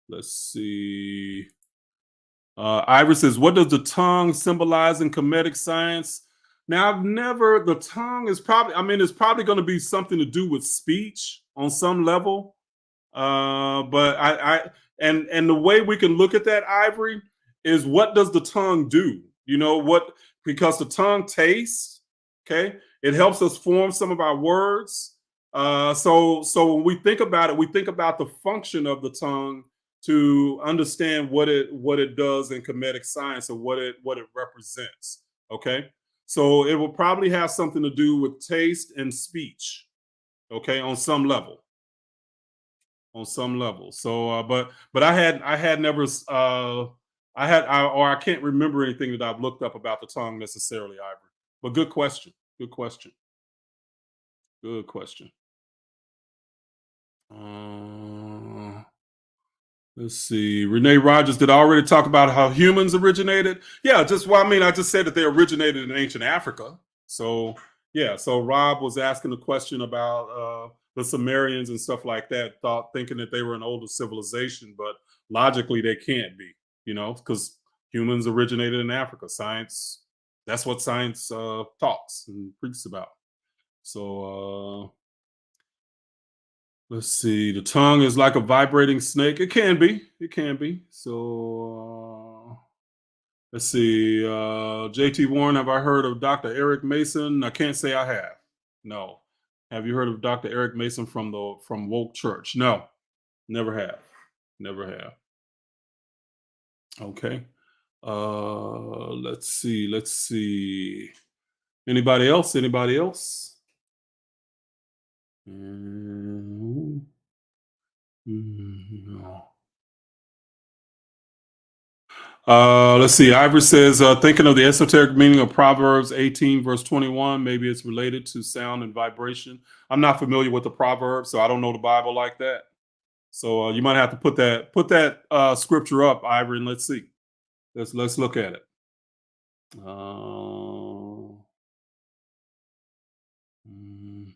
let's see. Iris says, "What does the tongue symbolize in Kemetic science?" Now, I've never. The tongue is probably. I mean, it's probably going to be something to do with speech on some level. But I and the way we can look at that, Ivory, is what does the tongue do? You know what? Because the tongue tastes. Okay, it helps us form some of our words. So when we think about it, we think about the function of the tongue to understand what it does in Kemetic science or what it represents. Okay, so it will probably have something to do with taste and speech. Okay, on some level on some level. So, but I had never or I can't remember anything that I've looked up about the tongue necessarily, Ivory. But good question. Good question. Good question. Uh, let's see. Renee Rogers did I already talk about how humans originated. Yeah, just well, I mean, I just said that they originated in ancient Africa. So yeah, so Rob was asking a question about the Sumerians and stuff like that, thinking that they were an older civilization, but logically they can't be, you know, because humans originated in Africa. Science, that's what science talks and preaches about. So let's see. The tongue is like a vibrating snake. It can be. It can be. So let's see. JT Warren, have I heard of Dr. Eric Mason? I can't say I have. No. Have you heard of Dr. Eric Mason from Woke Church? No, never have. Never have. Okay. Let's see. Let's see. Anybody else? Anybody else? Mm, no. Let's see. Ivor says, thinking of the esoteric meaning of Proverbs 18, verse 21, maybe it's related to sound and vibration. I'm not familiar with the Proverbs, so I don't know the Bible like that. So you might have to put that scripture up, Ivor, and let's see. Let's look at it. Uh, mm,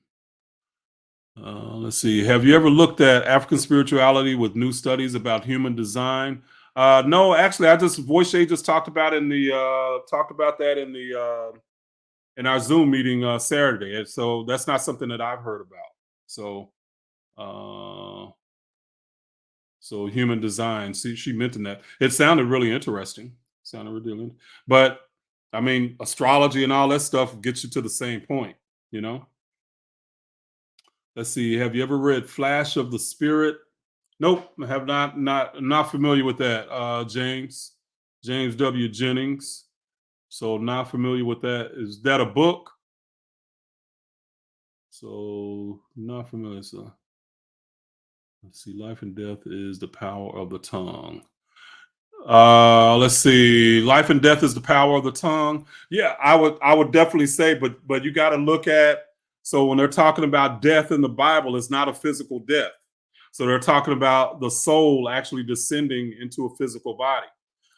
let's see. Have you ever looked at African spirituality with new studies about human design? No, actually, I just Voice Shade just talked about that in our Zoom meeting Saturday, and so that's not something that I've heard about. So, uh, so human design. See, she mentioned that. It sounded really interesting. Sounded really, but I mean, astrology and all that stuff gets you to the same point, you know. Let's see. Have you ever read Flash of the Spirit? Nope, I have not. Not familiar with that. James W. Jennings. So not familiar with that. Is that a book? So not familiar. So let's see. Life and death is the power of the tongue. Let's see. Life and death is the power of the tongue. Yeah, I would definitely say, but you got to look at, so when they're talking about death in the Bible, it's not a physical death. So they're talking about the soul actually descending into a physical body.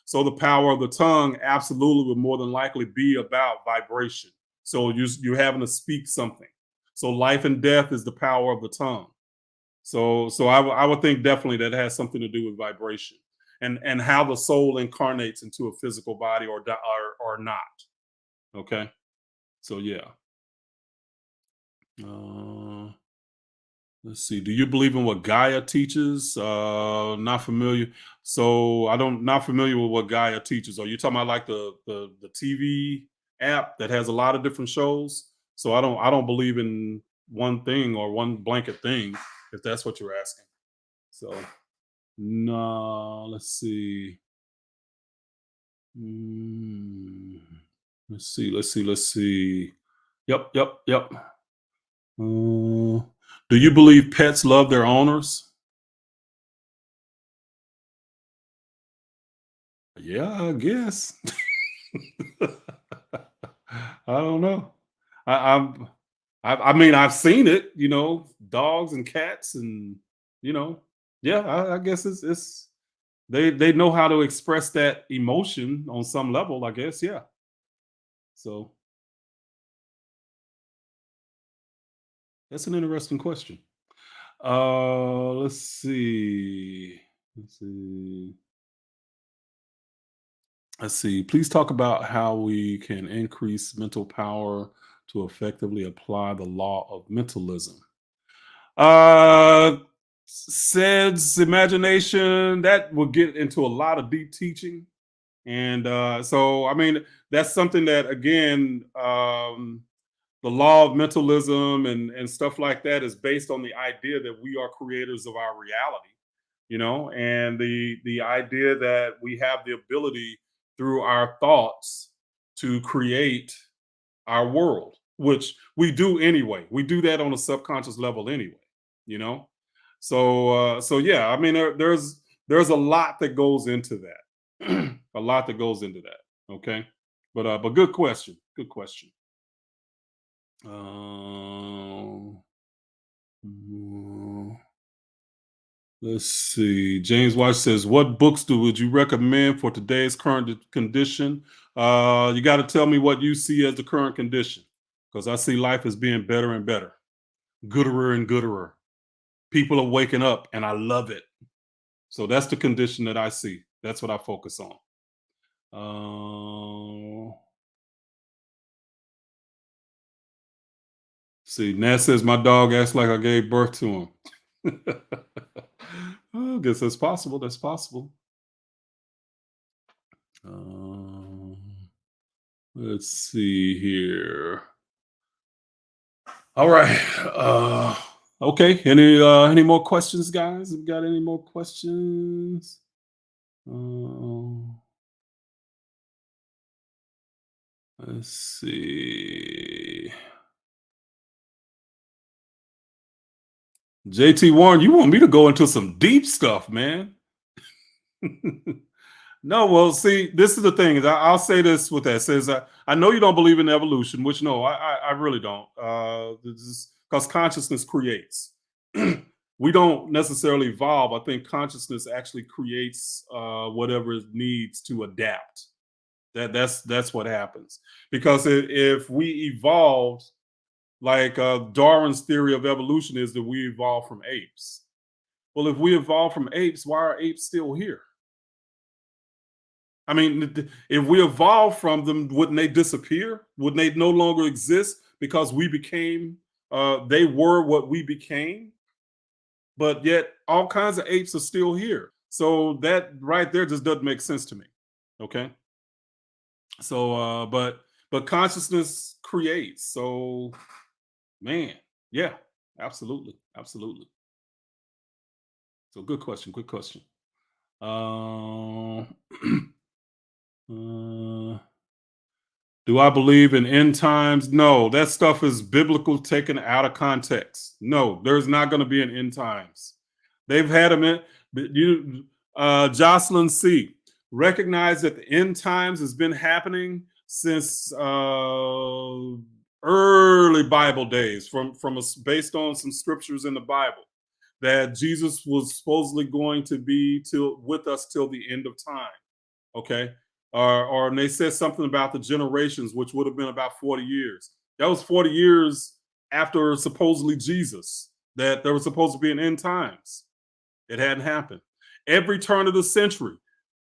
So the power of the tongue absolutely would more than likely be about vibration. So you're having to speak something. So life and death is the power of the tongue. So I would think definitely that has something to do with vibration and how the soul incarnates into a physical body or not. Okay, so yeah. Uh, let's see. Do you believe in what Gaia teaches? Not familiar. So I don't not familiar with what Gaia teaches. Are you talking about like the TV app that has a lot of different shows? So I don't believe in one thing or one blanket thing, if that's what you're asking. So no, let's see. Mm, let's see. Yep. Do you believe pets love their owners? Yeah, I guess. I don't know. I, I'm. I mean, I've seen it. Dogs and cats, and you know, yeah. I guess it's they know how to express that emotion on some level. I guess, yeah. So that's an interesting question. Let's see. Let's see. Let's see. Please talk about how we can increase mental power to effectively apply the law of mentalism. Uh, Says imagination that will get into a lot of deep teaching, and so I mean that's something that again the law of mentalism and stuff like that is based on the idea that we are creators of our reality, and the idea that we have the ability through our thoughts to create our world, which we do anyway. We do that on a subconscious level anyway, you know. So yeah, I mean there's a lot that goes into that, a lot that goes into that. Okay, but good question, good question. Um, mm, let's see. James White says, "What books would you recommend for today's current condition?" You got to tell me what you see as the current condition, because I see life as being better and better, gooderer and gooderer. People are waking up, and I love it. So that's the condition that I see. That's what I focus on. Uh, See, Nat says my dog acts like I gave birth to him. I guess that's possible. That's possible. Um, let's see here. All right. Okay. Any more questions, guys? We got any more questions? Uh, let's see. JT Warren, you want me to go into some deep stuff, man? No, well, see, this is the thing. Is I'll say this with that says I know you don't believe in evolution, which no, I really don't. Because consciousness creates. We don't necessarily evolve. I think consciousness actually creates whatever it needs to adapt. That's what happens. Because if we evolved, like Darwin's theory of evolution is that we evolved from apes. Well, if we evolved from apes, why are apes still here? I mean, if we evolved from them, wouldn't they disappear? Wouldn't they no longer exist because we became, they were what we became? But yet, all kinds of apes are still here. So that right there just doesn't make sense to me. Okay. So, but consciousness creates. So, man, yeah, absolutely. So, good question. Good question. Uh, uh, Do I believe in end times? No, that stuff is biblical taken out of context. No, there's not going to be an end times. They've had them in Jocelyn C. Recognize that the end times has been happening since early Bible days, from us based on some scriptures in the Bible that Jesus was supposedly going to be till with us till the end of time. Okay. Or and they said something about the generations, which would have been about 40 years. That was 40 years after supposedly Jesus, that there was supposed to be an end times. It hadn't happened. Every turn of the century,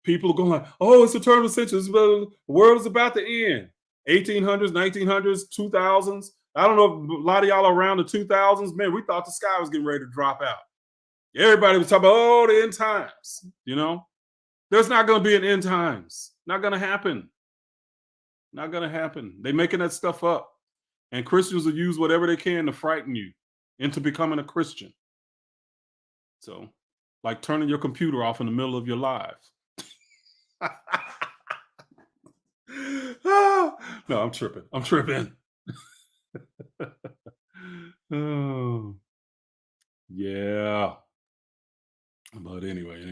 people are going like, "Oh, it's the turn of the century. The world is about to end." 1800s, 1900s, 2000s. I don't know if a lot of y'all are around the 2000s. Man, we thought the sky was getting ready to drop out. Everybody was talking about, oh, the end times. There's not going to be an end times. Not going to happen. Not going to happen. They're making that stuff up. And Christians will use whatever they can to frighten you into becoming a Christian. So, like turning your computer off in the middle of your live. No, I'm tripping. I'm tripping. Oh, yeah. But anyway.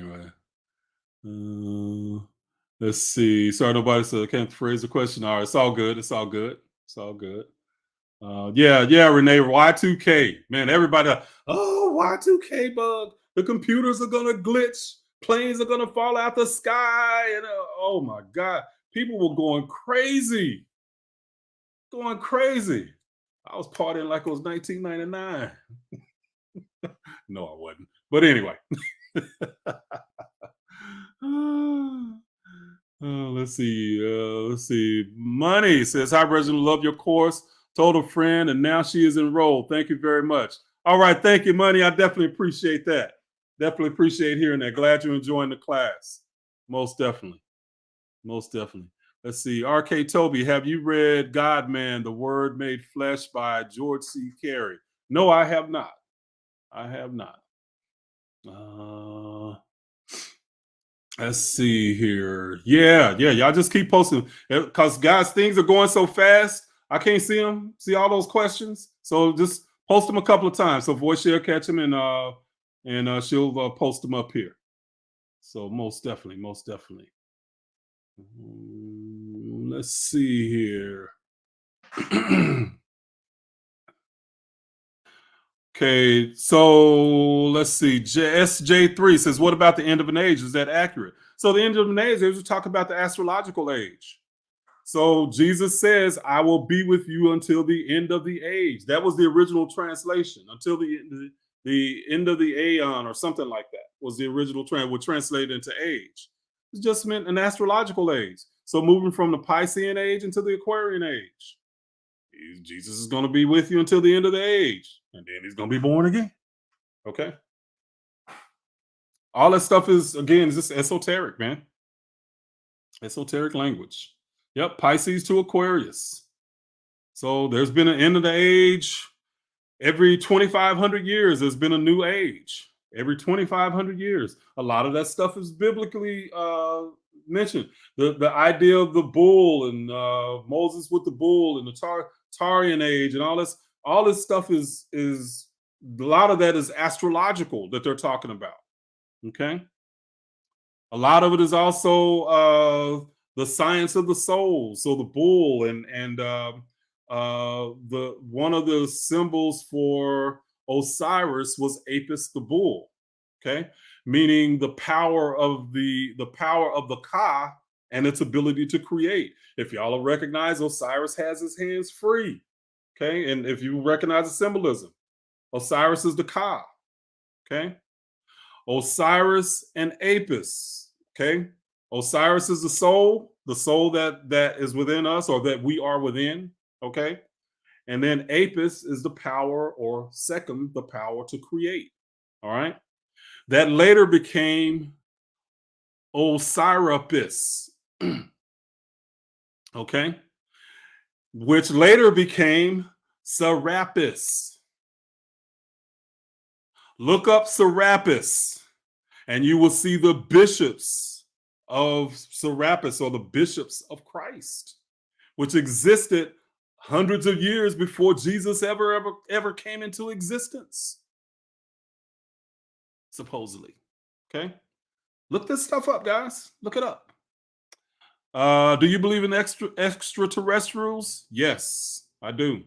Uh, let's see. Sorry, nobody said I can't phrase the question. All right, it's all good. It's all good. It's all good. Yeah, Renee, Y2K. Man, everybody, oh, Y2K bug. The computers are gonna glitch, planes are gonna fall out the sky, and oh my god, people were going crazy. Going crazy. I was partying like it was 1999. No, I wasn't. But anyway. Let's see. Let's see. Money says, "Hi, Reginald. Love your course. Told a friend, and now she is enrolled. Thank you very much." All right. Thank you, Money. I definitely appreciate that. Definitely appreciate hearing that. Glad you're enjoying the class. Most definitely. Most definitely. Let's see. RK Toby, have you read God Man, The Word Made Flesh by George C. Carey? No, I have not. I have not. Let's see here. Yeah. Y'all just keep posting because guys, things are going so fast. I can't see them. See all those questions. So just post them a couple of times. So Voice will catch them and she'll post them up here. So most definitely. Let's see here. Okay, so let's see. SJ3 says, "What about the end of an age? Is that accurate?" So the end of an age, we're talking about the astrological age. So Jesus says, "I will be with you until the end of the age." That was the original translation. Until the end of the aeon or something like that was the original would translate into age. It just meant an astrological age. So moving from the Piscean age into the Aquarian age. Jesus is going to be with you until the end of the age, and then he's going to be born again. Okay. All that stuff is, again, is just esoteric, man. Esoteric language. Yep. Pisces to Aquarius. So there's been an end of the age. Every 2,500 years, there's been a new age. Every 2,500 years. A lot of that stuff is biblically mentioned. The idea of the bull and Moses with the bull and the Tarian age and all this stuff is a lot of that is astrological that they're talking about. Okay. A lot of it is also the science of the soul. So the bull and the one of the symbols for Osiris was Apis the bull. Okay, meaning the power of the power of the Ka and its ability to create. If y'all recognize, Osiris has his hands free. Okay, and if you recognize the symbolism, Osiris is the Ka. Okay, Osiris and Apis. Okay, Osiris is the soul that is within us or that we are within. Okay, and then Apis is the power, or second, the power to create. All right, that later became Osiris. Okay, which later became Serapis. Look up Serapis, and you will see the bishops of Serapis, or the bishops of Christ, which existed hundreds of years before Jesus ever came into existence, supposedly. Okay, look this stuff up, guys. Look it up. Do you believe in extraterrestrials? Yes, I do.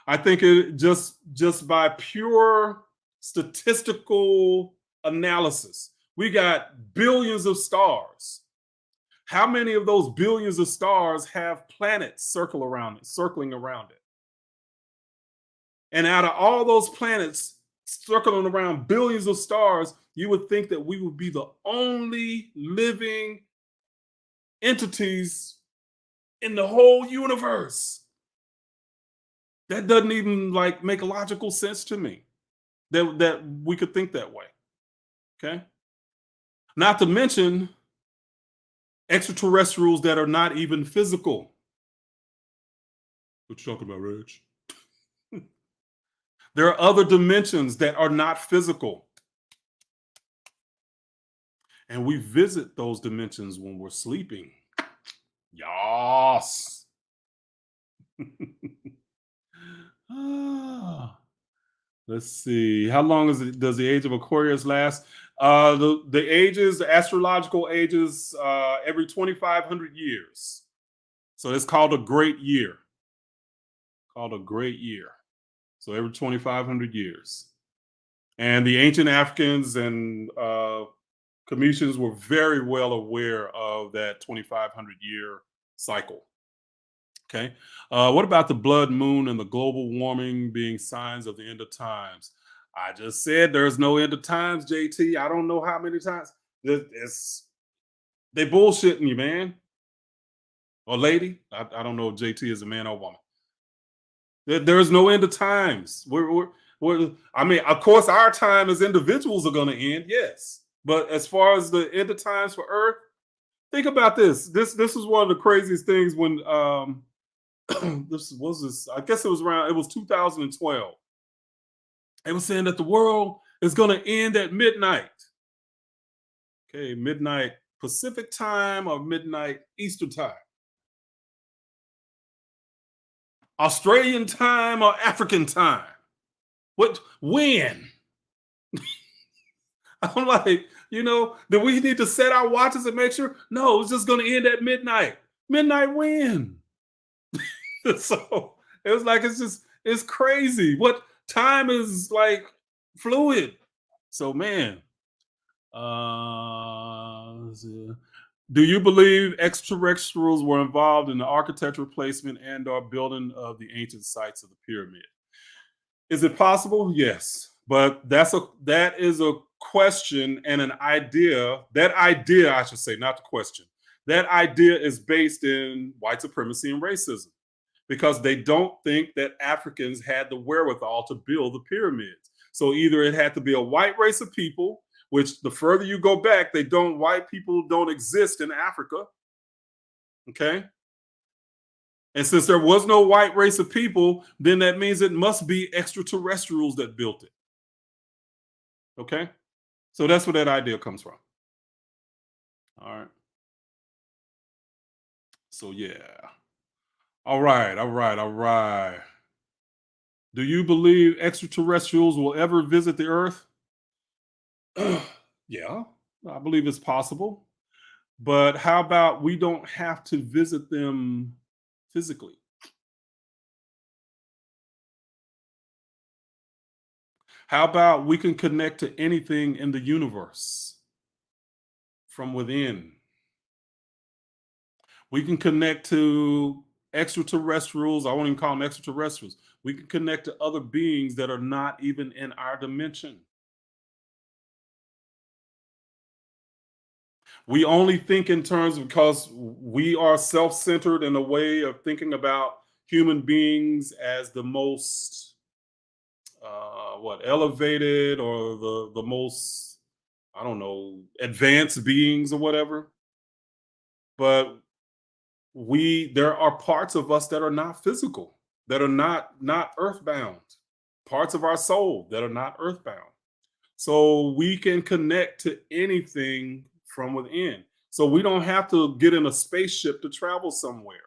I think it just by pure statistical analysis, we got billions of stars. How many of those billions of stars have planets circling around it? And out of all those planets circling around billions of stars, you would think that we would be the only living entities in the whole universe. That doesn't even like make logical sense to me that we could think that way. Okay. Not to mention extraterrestrials that are not even physical. What you talking about, Reg? There are other dimensions that are not physical. And we visit those dimensions when we're sleeping. Yas. Ah, let's see. How long does the age of Aquarius last? The ages, the astrological ages, every 2,500 years. So it's called a great year. Called a great year. So every 2,500 years. And the ancient Africans and Cometians were very well aware of that 2,500-year cycle. Okay. What about the blood moon and the global warming being signs of the end of times? I just said there's no end of times, JT. I don't know how many times. They bullshitting you, man. Or lady. I don't know if JT is a man or woman. There's no end of times. I mean, of course, our time as individuals are going to end, yes. But as far as the end of times for Earth, think about this. This is one of the craziest things when this. I guess it was around. It was 2012. They were saying that the world is going to end at midnight. Okay, midnight Pacific time or midnight Eastern time. Australian time or African time? What? When? I'm like, do we need to set our watches and make sure? No, it's just going to end at midnight. Midnight when? So it was like, it's crazy. What time is like fluid? So, man, do you believe extraterrestrials were involved in the architectural placement and/or building of the ancient sites of the pyramid? Is it possible? Yes, but that is a question and an idea. That idea, I should say, not the question. That idea is based in white supremacy and racism because they don't think that Africans had the wherewithal to build the pyramids. So either it had to be a white race of people, which the further you go back, white people don't exist in Africa. Okay. And since there was no white race of people, then that means it must be extraterrestrials that built it. Okay. So that's where that idea comes from. All right. So yeah. All right. All right. All right. Do you believe extraterrestrials will ever visit the Earth? Yeah, I believe it's possible. But how about we don't have to visit them physically? How about we can connect to anything in the universe from within? We can connect to extraterrestrials. I won't even call them extraterrestrials. We can connect to other beings that are not even in our dimension. We only think in terms because we are self-centered in a way of thinking about human beings as the most elevated or the most, I don't know, advanced beings or whatever. But there are parts of us that are not physical, that are not earthbound, parts of our soul that are not earthbound. So we can connect to anything from within. So we don't have to get in a spaceship to travel somewhere.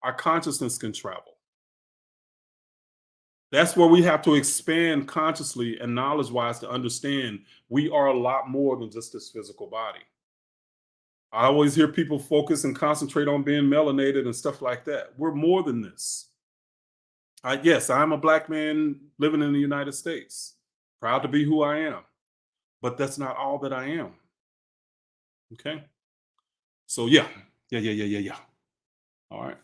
Our consciousness can travel. That's where we have to expand consciously and knowledge wise to understand we are a lot more than just this physical body. I always hear people focus and concentrate on being melanated and stuff like that. We're more than this. Yes, I'm a black man living in the United States, proud to be who I am, but that's not all that I am. Okay. So yeah. All right.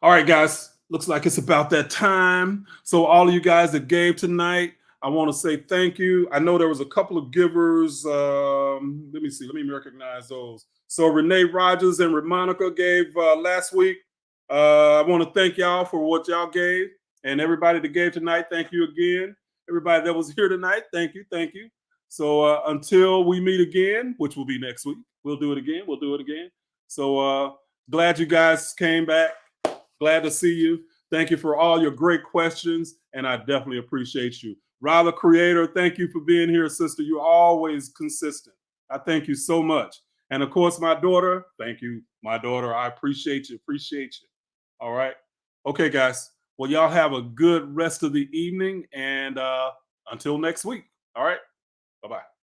All right, guys. Looks like it's about that time. So all of you guys that gave tonight, I want to say thank you. I know there was a couple of givers. Let me see. Let me recognize those. So Renee Rogers and Ramonica gave last week. I want to thank y'all for what y'all gave, and everybody that gave tonight. Thank you again. Everybody that was here tonight. Thank you. Thank you. So until we meet again, which will be next week, we'll do it again. We'll do it again. So glad you guys came back. Glad to see you. Thank you for all your great questions, and I definitely appreciate you. Ryla Creator, thank you for being here, sister. You're always consistent. I thank you so much. And of course, my daughter, thank you, my daughter. I appreciate you. Appreciate you. All right. Okay, guys. Well, y'all have a good rest of the evening, and until next week. All right. Bye bye.